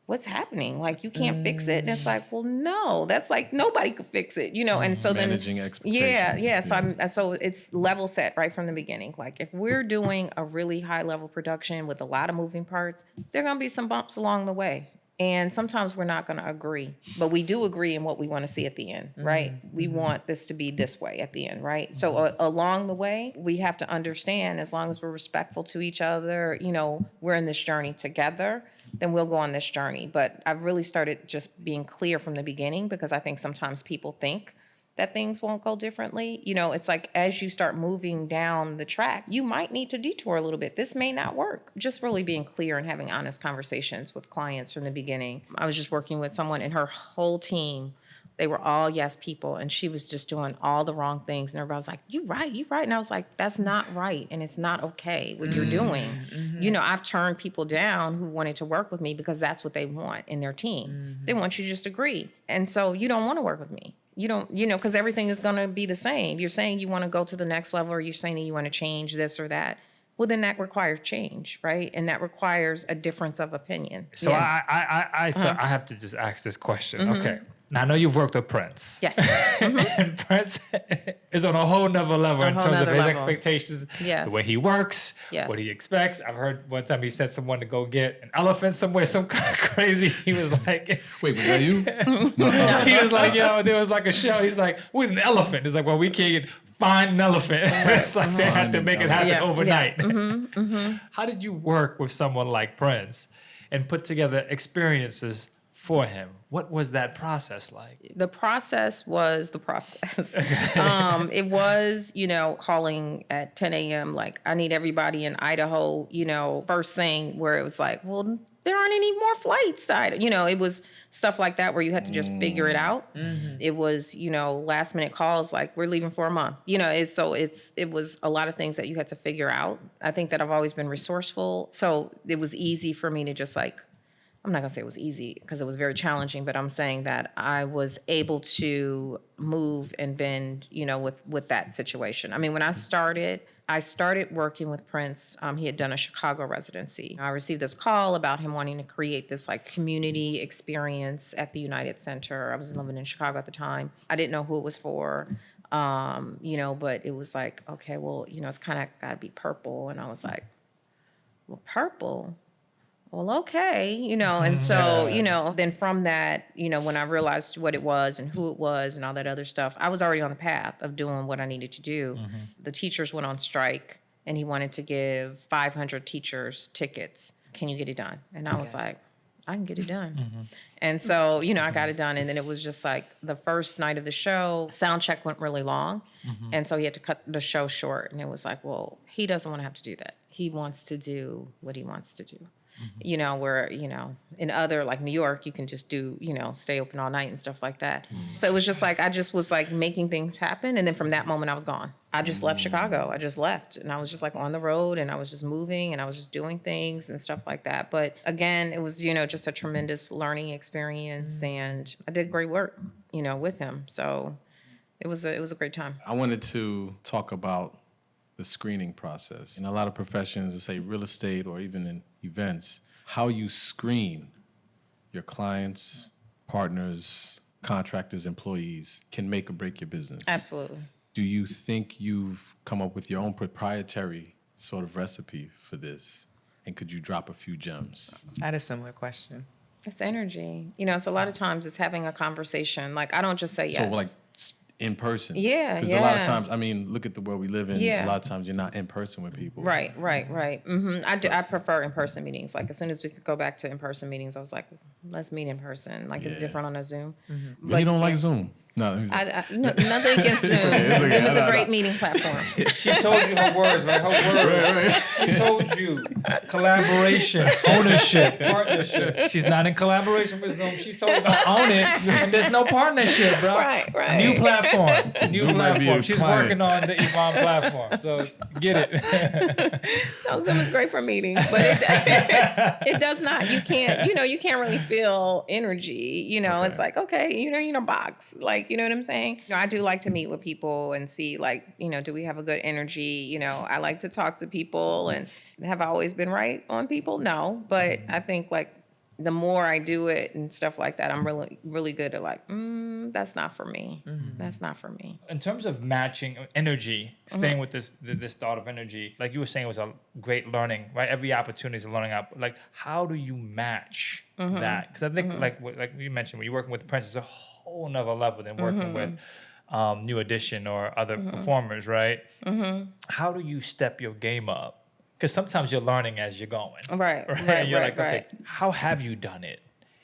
Speaker 1: what's happening? Like, you can't fix it. And it's like, well, no, that's like, nobody could fix it, And so
Speaker 2: Managing
Speaker 1: then,
Speaker 2: expectations.
Speaker 1: yeah. So it's level set right from the beginning. Like, if we're doing a really high level production with a lot of moving parts, there are going to be some bumps along the way. And sometimes we're not going to agree, but we do agree in what we want to see at the end, right? We want this to be this way at the end, right? So along the way, we have to understand, as long as we're respectful to each other, we're in this journey together, then we'll go on this journey. But I've really started just being clear from the beginning because I think sometimes people think that things won't go differently. It's like as you start moving down the track, you might need to detour a little bit. This may not work. Just really being clear and having honest conversations with clients from the beginning. I was just working with someone and her whole team, they were all yes people, and she was just doing all the wrong things. And everybody was like, you right. And I was like, that's not right. And it's not okay what you're doing. I've turned people down who wanted to work with me because that's what they want in their team. They want you to just agree. And so you don't want to work with me. You don't, because everything is going to be the same. You're saying you want to go to the next level or you're saying that you want to change this or that. Well, then that requires change, right? And that requires a difference of opinion.
Speaker 4: So I have to just ask this question. Okay. Now, I know you've worked with Prince.
Speaker 1: Yes.
Speaker 4: And Prince is on a whole nother level in terms of his expectations,
Speaker 1: Yes.
Speaker 4: the way he works,
Speaker 1: Yes.
Speaker 4: what he expects. I've heard one time he sent someone to go get an elephant somewhere, some kind of crazy. He was like,
Speaker 2: Wait, was that you?
Speaker 4: he was like, there was like a show. He's like, with an elephant. It's like, well, we can't find an elephant. It's like they had to make it happen overnight. How did you work with someone like Prince and put together experiences for him? What was that process like?
Speaker 1: The process was the process. It was, calling at 10 a.m. Like, I need everybody in Idaho, first thing where it was like, well, there aren't any more flights to Idaho. It was stuff like that where you had to just figure it out. It was, last minute calls like, we're leaving for a month. It was a lot of things that you had to figure out. I think that I've always been resourceful. So it was easy for me to just like, I'm not gonna say it was easy because it was very challenging, but I'm saying that I was able to move and bend, with that situation. I mean, when I started working with Prince. He had done a Chicago residency. I received this call about him wanting to create this like community experience at the United Center. I was living in Chicago at the time. I didn't know who it was for, but it was like, okay, well, it's kind of gotta be purple. And I was like, well, purple? Well, okay, and so, then from that, when I realized what it was and who it was and all that other stuff, I was already on the path of doing what I needed to do. The teachers went on strike and he wanted to give 500 teachers tickets. Can you get it done? And I was like, I can get it done. And so, I got it done. And then it was just like the first night of the show, sound check went really long. And so he had to cut the show short. And it was like, well, he doesn't want to have to do that. He wants to do what he wants to do. Where, in other, like New York, you can just do, stay open all night and stuff like that. So it was just like, I just was like making things happen. And then from that moment, I was gone. I just left Chicago. I just left. And I was just like on the road and I was just moving and I was just doing things and stuff like that. But again, it was, just a tremendous learning experience. And I did great work, with him. So it was a great time.
Speaker 2: I wanted to talk about the screening process. In a lot of professions, say real estate or even in events, how you screen your clients, partners, contractors, employees can make or break your business.
Speaker 1: Absolutely.
Speaker 2: Do you think you've come up with your own proprietary sort of recipe for this? And could you drop a few gems?
Speaker 3: I had a similar question.
Speaker 1: It's energy. It's a lot of times it's having a conversation. Like, I don't just say yes.
Speaker 2: So, like, in person.
Speaker 1: Yeah,
Speaker 2: Because a lot of times, I mean, look at the world we live in.
Speaker 1: Yeah.
Speaker 2: A lot of times you're not in person with people.
Speaker 1: Right. I prefer in-person meetings. Like as soon as we could go back to in-person meetings, I was like, let's meet in person. Like it's different on a Zoom.
Speaker 2: But you don't like Zoom. No,
Speaker 1: Nothing against Zoom.
Speaker 2: okay.
Speaker 1: Zoom is a great meeting platform.
Speaker 4: She told you her words, right? Her words.
Speaker 2: Right.
Speaker 4: She told you collaboration, ownership, partnership. She's not in collaboration with Zoom. She told you to own it, and there's no partnership, bro.
Speaker 1: Right.
Speaker 4: New platform.
Speaker 2: Zoom might be a
Speaker 4: She's
Speaker 2: client.
Speaker 4: working on the Yvonne platform, so get it.
Speaker 1: No, Zoom is great for meetings, but it does not. You can't really feel energy. It's like, okay, you're in a box. Like, you know what I'm saying? I do like to meet with people and see, like, do we have a good energy? I like to talk to people, and have I always been right on people? No, but I think like the more I do it and stuff like that, I'm really, really good at like, that's not for me. That's not for me.
Speaker 4: In terms of matching energy, staying with this thought of energy, like you were saying, was a great learning, right? Every opportunity is a learning up. Like, how do you match that? Because I think, like you mentioned, when you're working with Prince, it's a whole nother level than working with New Edition or other performers, right? How do you step your game up? Because sometimes you're learning as you're going.
Speaker 1: Right.
Speaker 4: You're like, okay, how have you done it?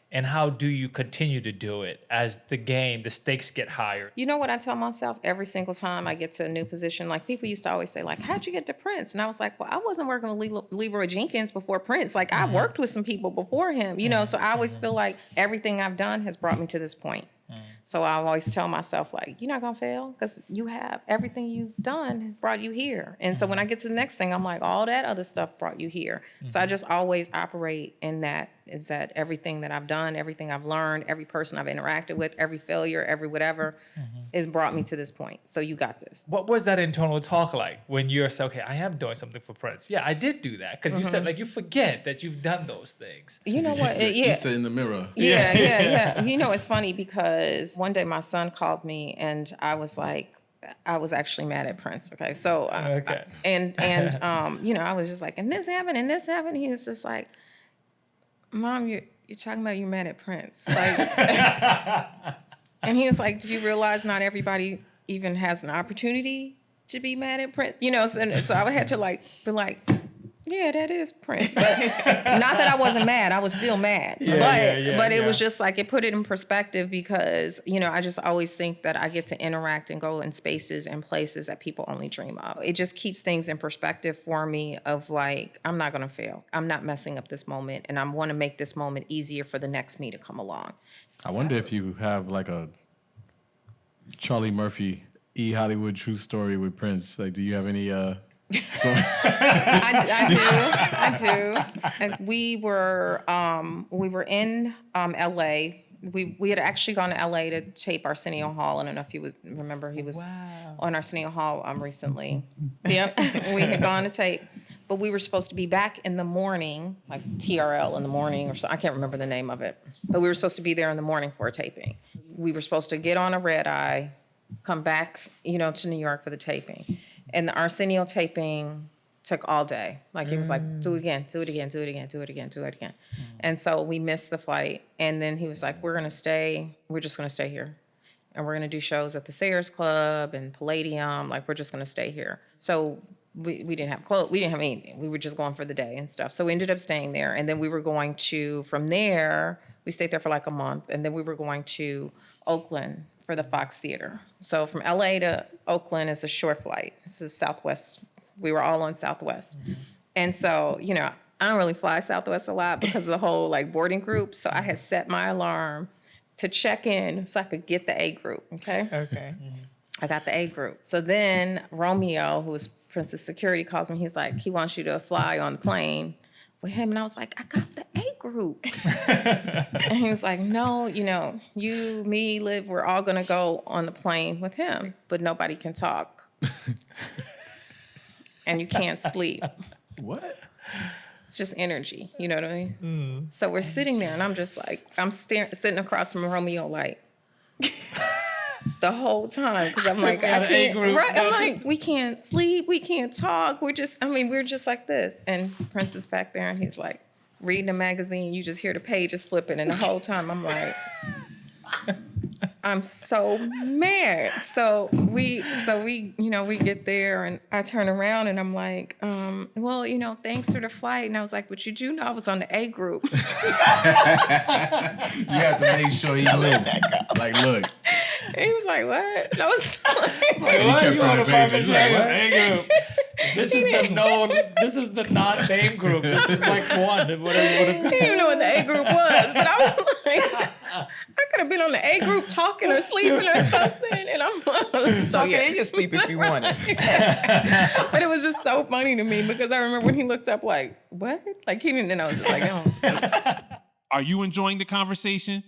Speaker 4: And how do you continue to do it as the stakes get higher?
Speaker 1: You know what I tell myself every single time I get to a new position? Like, people used to always say, like, how'd you get to Prince? And I was like, well, I wasn't working with Leroy Jenkins before Prince. Like, I worked with some people before him, so I always feel like everything I've done has brought me to this point. So I always tell myself, like, you're not going to fail because you have everything you've done brought you here. And so when I get to the next thing, I'm like, all that other stuff brought you here. So I just always operate in that, is that everything that I've done, everything I've learned, every person I've interacted with, every failure, every whatever has brought me to this point. So you got this.
Speaker 4: What was that internal talk like when you're saying, okay, I am doing something for Prince? Yeah, I did do that. Because you said, like, you forget that you've done those things.
Speaker 1: You know what?
Speaker 2: Issa in the mirror.
Speaker 1: Yeah. It's funny because one day my son called me and I was like, I was actually mad at Prince. Okay. So, I was just like, and this happened. He was just like, Mom, you're talking about you're mad at Prince. Like, and he was like, did you realize not everybody even has an opportunity to be mad at Prince? So I had to be like, yeah, that is Prince. But not that I wasn't mad. I was still mad. But it was just like, it put it in perspective because, I just always think that I get to interact and go in spaces and places that people only dream of. It just keeps things in perspective for me of like, I'm not going to fail. I'm not messing up this moment. And I want to make this moment easier for the next me to come along.
Speaker 2: I wonder if you have like a Charlie Murphy, Hollywood true story with Prince. Like, do you have any... So.
Speaker 1: I do. And we were in LA. We had actually gone to LA to tape Arsenio Hall. I don't know if you would remember. He was on Arsenio Hall recently. Yep, we had gone to tape, but we were supposed to be back in the morning, like TRL in the morning or so. I can't remember the name of it, but we were supposed to be there in the morning for a taping. We were supposed to get on a red eye, come back, to New York for the taping. And the Arsenio taping took all day. Like, it was like, do it again. And so we missed the flight. And then he was like, we're just going to stay here. And we're going to do shows at the Sayers Club and Palladium. Like, we're just going to stay here. So we didn't have clothes. We didn't have anything. We were just going for the day and stuff. So we ended up staying there. And then we were going to, from there, we stayed there for like a month. And then we were going to Oakland for the Fox Theater. So from LA to Oakland is a short flight. This is Southwest. We were all on Southwest. And so, I don't really fly Southwest a lot because of the whole like boarding group. So I had set my alarm to check in so I could get the A group. Okay. I got the A group. So then Romeo, who was Prince's security, calls me. He's like, he wants you to fly on the plane with him. And I was like, I got the A group. And he was like, no, you, me, Liv, we're all going to go on the plane with him, but nobody can talk. And you can't sleep.
Speaker 2: What?
Speaker 1: It's just energy. You know what I mean? So we're sitting there and I'm just like, sitting across from Romeo like the whole time. Because I'm like, I can't. Right? I'm like, we can't sleep. We can't talk. We're just like this. And Prince is back there and he's like reading a magazine. You just hear the pages flipping. And the whole time I'm like, I'm so mad. So we get there and I turn around and I'm like, well, thanks for the flight. And I was like, but you do know I was on the A group.
Speaker 2: You have to make sure he look. Like, look.
Speaker 1: And he was like, what? And I was
Speaker 4: Like,
Speaker 2: He kept turning pages. Like, what?
Speaker 4: A group. This is the non-name group. This is like one.
Speaker 1: He didn't even know what the A group was. But I was like, I could have been on the A group talking or sleeping or something. And I'm so
Speaker 3: Talking in your sleep if you wanted.
Speaker 1: But it was just so funny to me because I remember when he looked up like, what? Like he didn't know. I was just like, oh.
Speaker 5: Are you enjoying the conversation?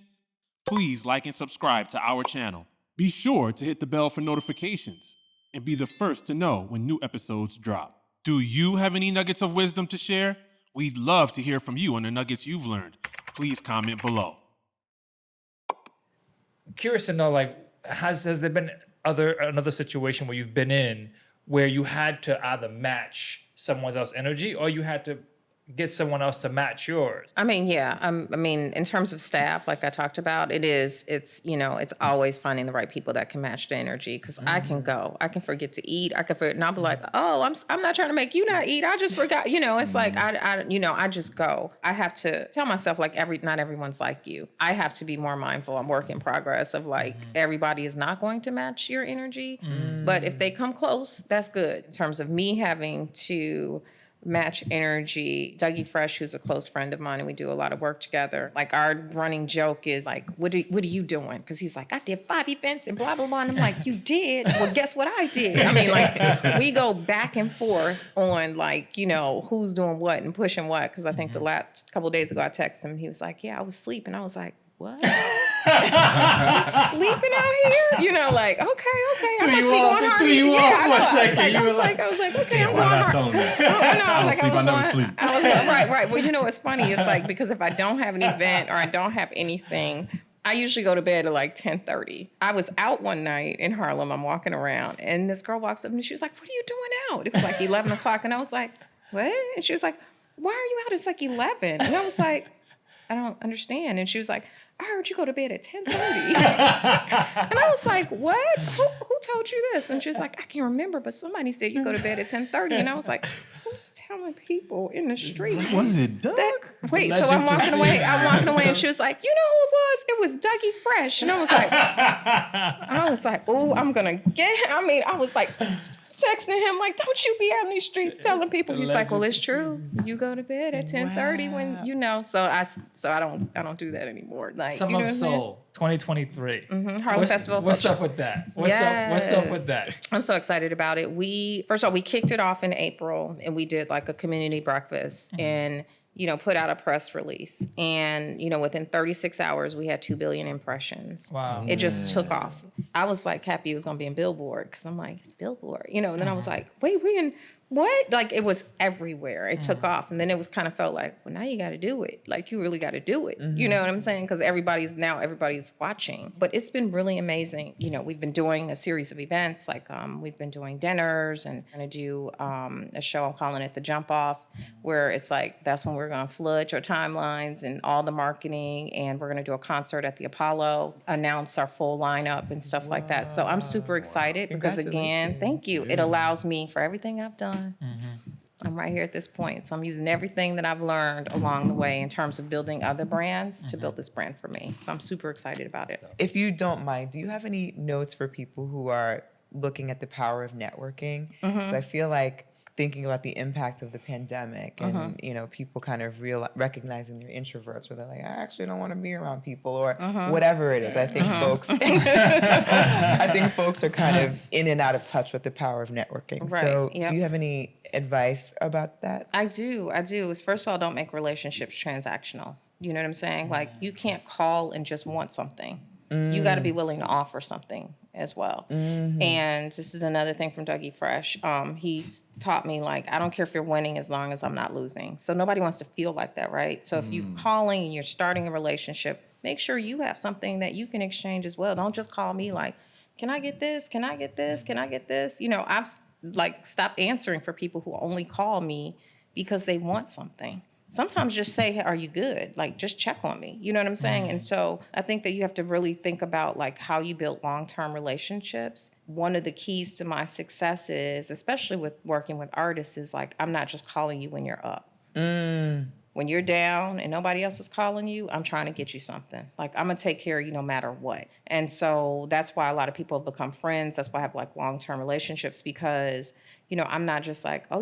Speaker 5: Please like and subscribe to our channel. Be sure to hit the bell for notifications and be the first to know when new episodes drop. Do you have any nuggets of wisdom to share? We'd love to hear from you on the nuggets you've learned. Please comment below.
Speaker 4: I'm curious to know, like, has there been another situation where you've been in where you had to either match someone else's energy or you had to get someone else to match yours?
Speaker 1: I mean, yeah. I mean, in terms of staff, like I talked about, it's always finding the right people that can match the energy. Because I can forget to eat. And I'll be like, oh, I'm not trying to make you not eat. I just forgot. It's like, I just go. I have to tell myself like not everyone's like you. I have to be more mindful. I'm work in progress of like, everybody is not going to match your energy. But if they come close, that's good. In terms of me having to match energy, Dougie Fresh, who's a close friend of mine, and we do a lot of work together. Like our running joke is like, what are you doing? Because he's like, I did 5 events and blah, blah, blah. And I'm like, you did? Well, guess what I did? I mean, like we go back and forth on like, who's doing what and pushing what. Because I think the last couple of days ago I texted him, he was like, yeah, I was sleeping. I was like, what? Sleeping out here? Like, okay. I must be going hard. I was like, okay, I'm going
Speaker 2: Why not
Speaker 1: hard.
Speaker 2: tell him that?
Speaker 1: I was like,
Speaker 2: I never sleep.
Speaker 1: I was like, right. Well, what's funny is like, because if I don't have an event or I don't have anything, I usually go to bed at like 10:30. I was out one night in Harlem. I'm walking around and this girl walks up and she was like, what are you doing out? It was like 11 o'clock. And I was like, what? And she was like, why are you out? It's like 11. And I was like, I don't understand. And she was like, I heard you go to bed at 10:30. And I was like, what? Who told you this? And she was like, I can't remember, but somebody said you go to bed at 10:30. And I was like, who's telling people in the street?
Speaker 2: Was it Doug?
Speaker 1: Wait, so I'm walking away and she was like, you know who it was? It was Dougie Fresh. And I was like, oh, I'm going to get him. I mean, I was like texting him like, don't you be out in these streets telling people. He's like, well, it's true. You go to bed at 10:30 when so I don't do that anymore. Like
Speaker 4: Summer of Soul 2023.
Speaker 1: Harlem Festival.
Speaker 4: What's up with that? What's up with that?
Speaker 1: I'm so excited about it. First of all, we kicked it off in April and we did like a community breakfast and put out a press release. And, within 36 hours, we had 2 billion impressions.
Speaker 4: Wow.
Speaker 1: It just took off. I was like happy it was going to be in Billboard because I'm like, it's Billboard, and then I was like, wait, we in what? Like it was everywhere. It took off. And then it was kind of felt like, well, now you got to do it. Like you really got to do it. You know what I'm saying? Because everybody's watching. But it's been really amazing. We've been doing a series of events. Like we've been doing dinners and going to do a show, I'm calling it The Jump Off, where it's like, that's when we're going to flood your timelines and all the marketing. And we're going to do a concert at the Apollo, announce our full lineup and stuff like that. So I'm super excited because again, thank you. It allows me for everything I've done. I'm right here at this point. So I'm using everything that I've learned along the way in terms of building other brands to build this brand for me. So I'm super excited about it.
Speaker 3: If you don't mind, do you have any notes for people who are looking at the power of networking? I feel like thinking about the impact of the pandemic and, people kind of recognizing their introverts where they're like, I actually don't want to be around people or whatever it is. I think folks are kind of in and out of touch with the power of networking.
Speaker 1: Right.
Speaker 3: So do you have any advice about that?
Speaker 1: I do. First of all, don't make relationships transactional. You know what I'm saying? Like you can't call and just want something. You got to be willing to offer something as well. And this is another thing from Dougie Fresh. He taught me, like, I don't care if you're winning as long as I'm not losing. So nobody wants to feel like that, right? So if you're calling and you're starting a relationship, make sure you have something that you can exchange as well. Don't just call me like, can I get this? Can I get this? Can I get this? I've stopped answering for people who only call me because they want something. sometimes just say, hey, are you good? Like, just check on me. You know what I'm saying? And so I think that you have to really think about like how you build long-term relationships. One of the keys to my success is, especially with working with artists, is like, I'm not just calling you when you're up. When you're down and nobody else is calling you, I'm trying to get you something. Like, I'm going to take care of you no matter what. And so that's why a lot of people have become friends. That's why I have like long-term relationships, because, you know, I'm not just like, oh,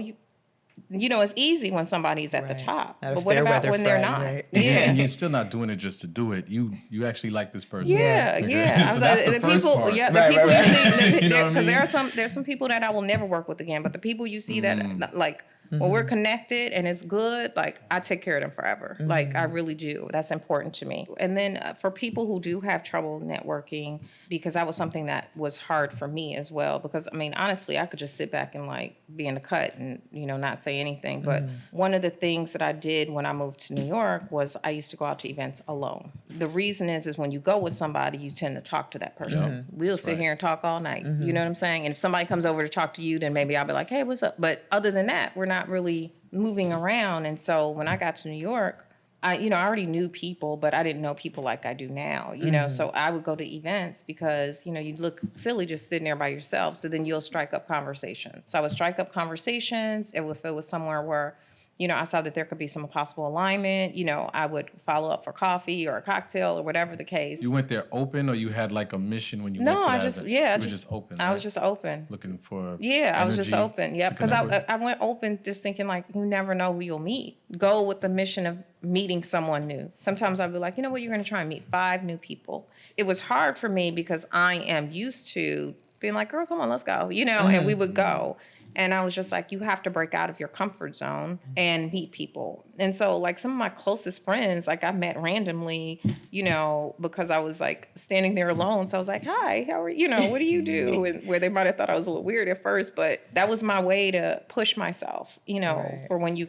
Speaker 1: you know, it's easy when somebody's at the top.
Speaker 3: Not a
Speaker 1: but what
Speaker 3: fair
Speaker 1: about
Speaker 3: weather
Speaker 1: when they're
Speaker 3: friend,
Speaker 1: not?
Speaker 3: right?
Speaker 1: Yeah.
Speaker 2: And you're still not doing it just to do it. You actually like this person.
Speaker 1: Yeah,
Speaker 2: Okay.
Speaker 1: yeah. I
Speaker 2: So
Speaker 1: was
Speaker 2: that's
Speaker 1: like,
Speaker 2: the
Speaker 1: the
Speaker 2: first
Speaker 1: people,
Speaker 2: part.
Speaker 1: yeah, the
Speaker 3: Right,
Speaker 1: people
Speaker 3: right,
Speaker 1: you
Speaker 3: right.
Speaker 1: see,
Speaker 2: You know what I
Speaker 1: because
Speaker 2: mean?
Speaker 1: there's some people that I will never work with again. But the people you see that like when we're connected and it's good, like I take care of them forever. Like I really do. That's important to me. And then for people who do have trouble networking, because that was something that was hard for me as well. Because I mean, honestly, I could just sit back and like be in the cut and, you know, not say anything. But one of the things that I did when I moved to New York was I used to go out to events alone. The reason is when you go with somebody, you tend to talk to that person. We'll sit here and talk all night. You know what I'm saying? And if somebody comes over to talk to you, then maybe I'll be like, hey, what's up? But other than that, we're not really moving around. And so when I got to New York, I already knew people, but I didn't know people like I do now, you know? So I would go to events because, you know, you look silly just sitting there by yourself. So then you'll strike up conversations. So I would strike up conversations. If it was somewhere where, you know, I saw that there could be some possible alignment, you know, I would follow up for coffee or a cocktail or whatever the case.
Speaker 2: You went there open, or you had like a mission when you
Speaker 1: No,
Speaker 2: went to
Speaker 1: I
Speaker 2: that
Speaker 1: just,
Speaker 2: event?
Speaker 1: yeah,
Speaker 2: You were just open.
Speaker 1: I was
Speaker 2: right?
Speaker 1: just open.
Speaker 2: Looking for
Speaker 1: Yeah, I was just
Speaker 2: energy
Speaker 1: open. Yeah,
Speaker 2: to
Speaker 1: because
Speaker 2: connect with.
Speaker 1: I went open just thinking like, you never know who you'll meet. Go with the mission of meeting someone new. Sometimes I'd be like, you know what, you're going to try and meet 5 new people. It was hard for me because I am used to being like, girl, come on, let's go, you know, and we would go. And I was just like, you have to break out of your comfort zone and meet people. And so like some of my closest friends, like I met randomly, you know, because I was like standing there alone. So I was like, hi, how are you? You know, what do you do? And where they might have thought I was a little weird at first, but that was my way to push myself, you know, for when you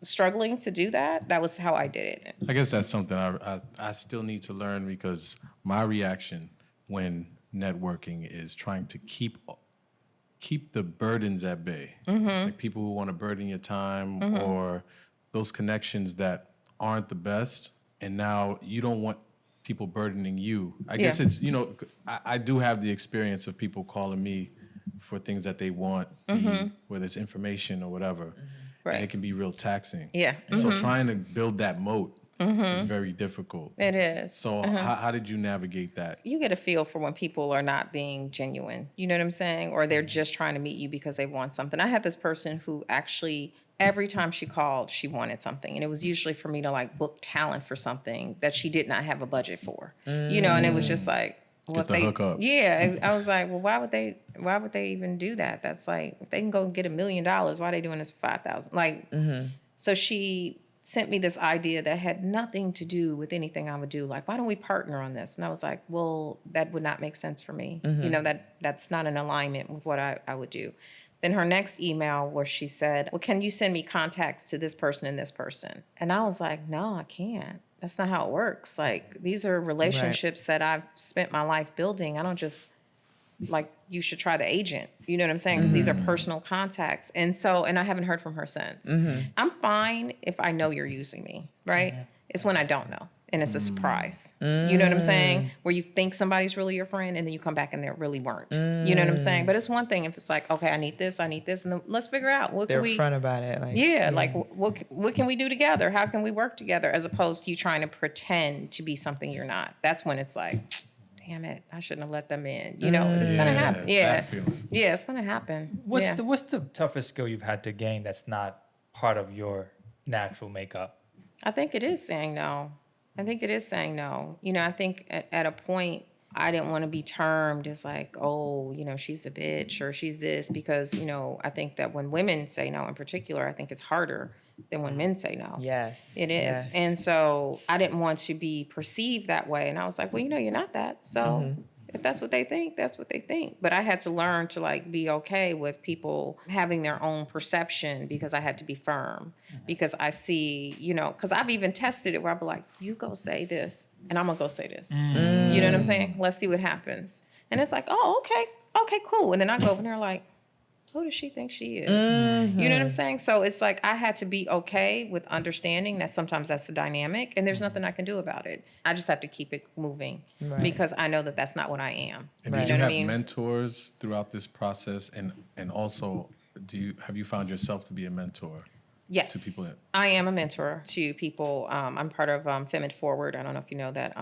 Speaker 1: struggling to do that. That was how I did it.
Speaker 2: I guess that's something I still need to learn, because my reaction when networking is trying to keep the burdens at bay. Like people who want to burden your time, or those connections that aren't the best, and now you don't want people burdening you. I guess it's, you know, I do have the experience of people calling me for things that they want, whether it's information or whatever.
Speaker 1: Right.
Speaker 2: And it can be real taxing.
Speaker 1: Yeah.
Speaker 2: And so trying to build that moat is very difficult.
Speaker 1: It is.
Speaker 2: So how did you navigate that?
Speaker 1: You get a feel for when people are not being genuine. You know what I'm saying? Or they're just trying to meet you because they want something. I had this person who actually, every time she called, she wanted something. And it was usually for me to like book talent for something that she did not have a budget for. You know, and it was just like, well,
Speaker 2: Get the hook up.
Speaker 1: Yeah. I was like, well, why would they even do that? That's like, if they can go get $1 million, why are they doing this for 5,000? Like, so she sent me this idea that had nothing to do with anything I would do. Like, why don't we partner on this? And I was like, well, that would not make sense for me. You know, that's not in alignment with what I would do. Then her next email where she said, well, can you send me contacts to this person and this person? And I was like, no, I can't. That's not how it works. Like, these are relationships that I've spent my life building. I don't just, like, you should try the agent. You know what I'm saying? Because these are personal contacts. And so, and I haven't heard from her since. I'm fine if I know you're using me, right? It's when I don't know. And it's a surprise. You know what I'm saying? Where you think somebody's really your friend and then you come back and they really weren't. You know what I'm saying? But it's one thing if it's like, okay, I need this, and then let's figure out what
Speaker 3: They're
Speaker 1: can we...
Speaker 3: upfront about it. Like,
Speaker 1: like what can we do together? How can we work together? As opposed to you trying to pretend to be something you're not. That's when it's like, damn it, I shouldn't have let them in. You know, it's gonna happen.
Speaker 2: that feeling.
Speaker 1: Yeah, it's gonna happen.
Speaker 4: What's the toughest skill you've had to gain that's not part of your natural makeup?
Speaker 1: I think it is saying no. You know, I think at a point I didn't want to be termed as like, oh, you know, she's a bitch or she's this, because, you know, I think that when women say no in particular, I think it's harder than when men say no.
Speaker 3: yes.
Speaker 1: It is.
Speaker 3: Yes.
Speaker 1: And so I didn't want to be perceived that way. And I was like, well, you know, you're not that. So if that's what they think, that's what they think. But I had to learn to like be okay with people having their own perception, because I had to be firm, because I see, you know, because I've even tested it where I'll be like, you go say this and I'm going to go say this. You know what I'm saying? Let's see what happens. And it's like, oh, okay, cool. And then I go over there like, who does she think she is? You know what I'm saying? So it's like I had to be okay with understanding that sometimes that's the dynamic and there's nothing I can do about it. I just have to keep it moving because I know that that's not what I am.
Speaker 2: And did you have mentors throughout this process? And also, have you found yourself to be a mentor?
Speaker 1: Yes,
Speaker 2: to people
Speaker 1: I am a mentor to people. I'm part of Femin Forward. I don't know if you know that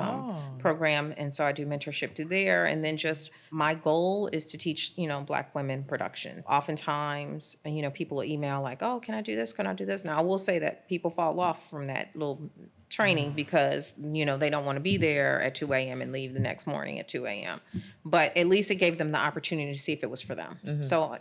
Speaker 1: program. And so I do mentorship through there. And then just my goal is to teach, Black women production. Oftentimes, people will email like, oh, can I do this? Can I do this? Now, I will say that people fall off from that little training because, they don't want to be there at 2 a.m. and leave the next morning at 2 a.m. But at least it gave them the opportunity to see if it was for them. So,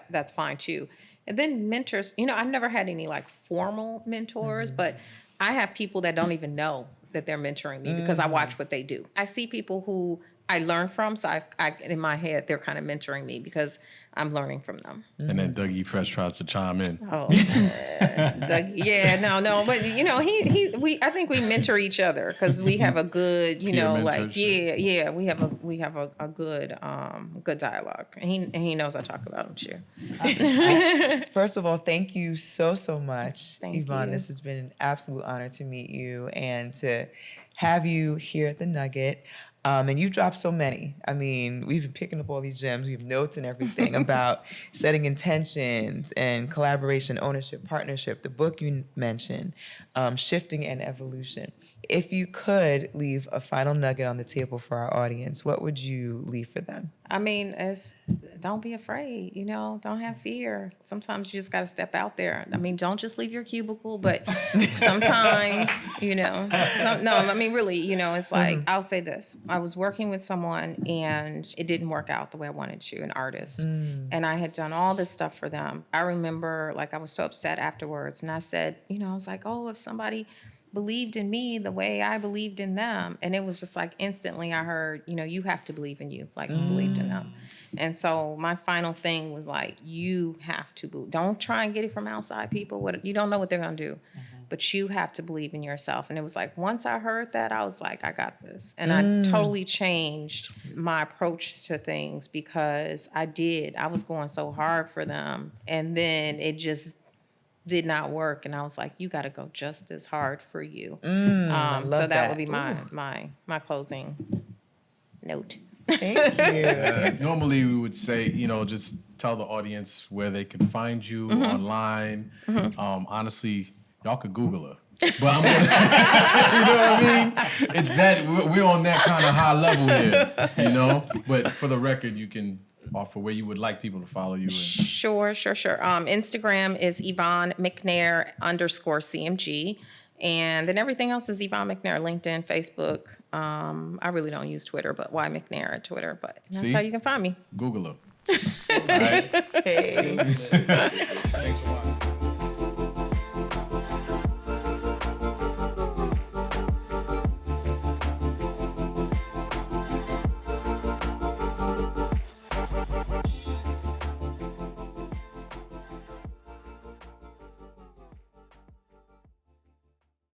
Speaker 1: that's fine too. And then mentors, I've never had any like formal mentors, but I have people that don't even know that they're mentoring me because I watch what they do. I see people who I learn from, so I in my head, they're kind of mentoring me because I'm learning from them.
Speaker 2: And then Dougie Fresh tries to chime in.
Speaker 1: Oh, Dougie, yeah, no, but I think we mentor each other because we have a good, we have a good dialogue, and he knows I talk about him too.
Speaker 3: First of all, thank you so much,
Speaker 1: Thank
Speaker 3: Yvonne.
Speaker 1: you.
Speaker 3: This has been an absolute honor to meet you and to have you here at the Nugget. And you've dropped so many. I mean, we've been picking up all these gems. We have notes and everything about setting intentions and collaboration, ownership, partnership, the book you mentioned, shifting and evolution. If you could leave a final nugget on the table for our audience, what would you leave for them?
Speaker 1: I mean, don't be afraid, don't have fear. Sometimes you just got to step out there. I mean, don't just leave your cubicle, but sometimes, really, it's like, I'll say this. I was working with someone and it didn't work out the way I wanted to, an artist. And I had done all this stuff for them. I remember like I was so upset afterwards and I said, I was like, oh, if somebody believed in me the way I believed in them. And it was just like instantly I heard, you have to believe in you like you believed in them. And so my final thing was like, you have to believe. Don't try and get it from outside people. You don't know what they're going to do. But you have to believe in yourself. And it was like, once I heard that, I was like, I got this. And I totally changed my approach to things because I was going so hard for them. And then it just did not work, and I was like, "You got to go just as hard for you." So that would be my closing note.
Speaker 3: Thank you.
Speaker 2: Normally, we would say, just tell the audience where they can find you online. Honestly, y'all could Google her. But I'm gonna, you know what I mean? It's that we're on that kind of high level here, But for the record, you can offer where you would like people to follow you.
Speaker 1: Sure. Instagram is Yvonne McNair _CMG. And then everything else is Yvonne McNair, LinkedIn, Facebook. I really don't use Twitter, but Y McNair at Twitter. But that's how you can find me.
Speaker 2: Google her. All right.
Speaker 3: Hey.
Speaker 2: Thanks for watching.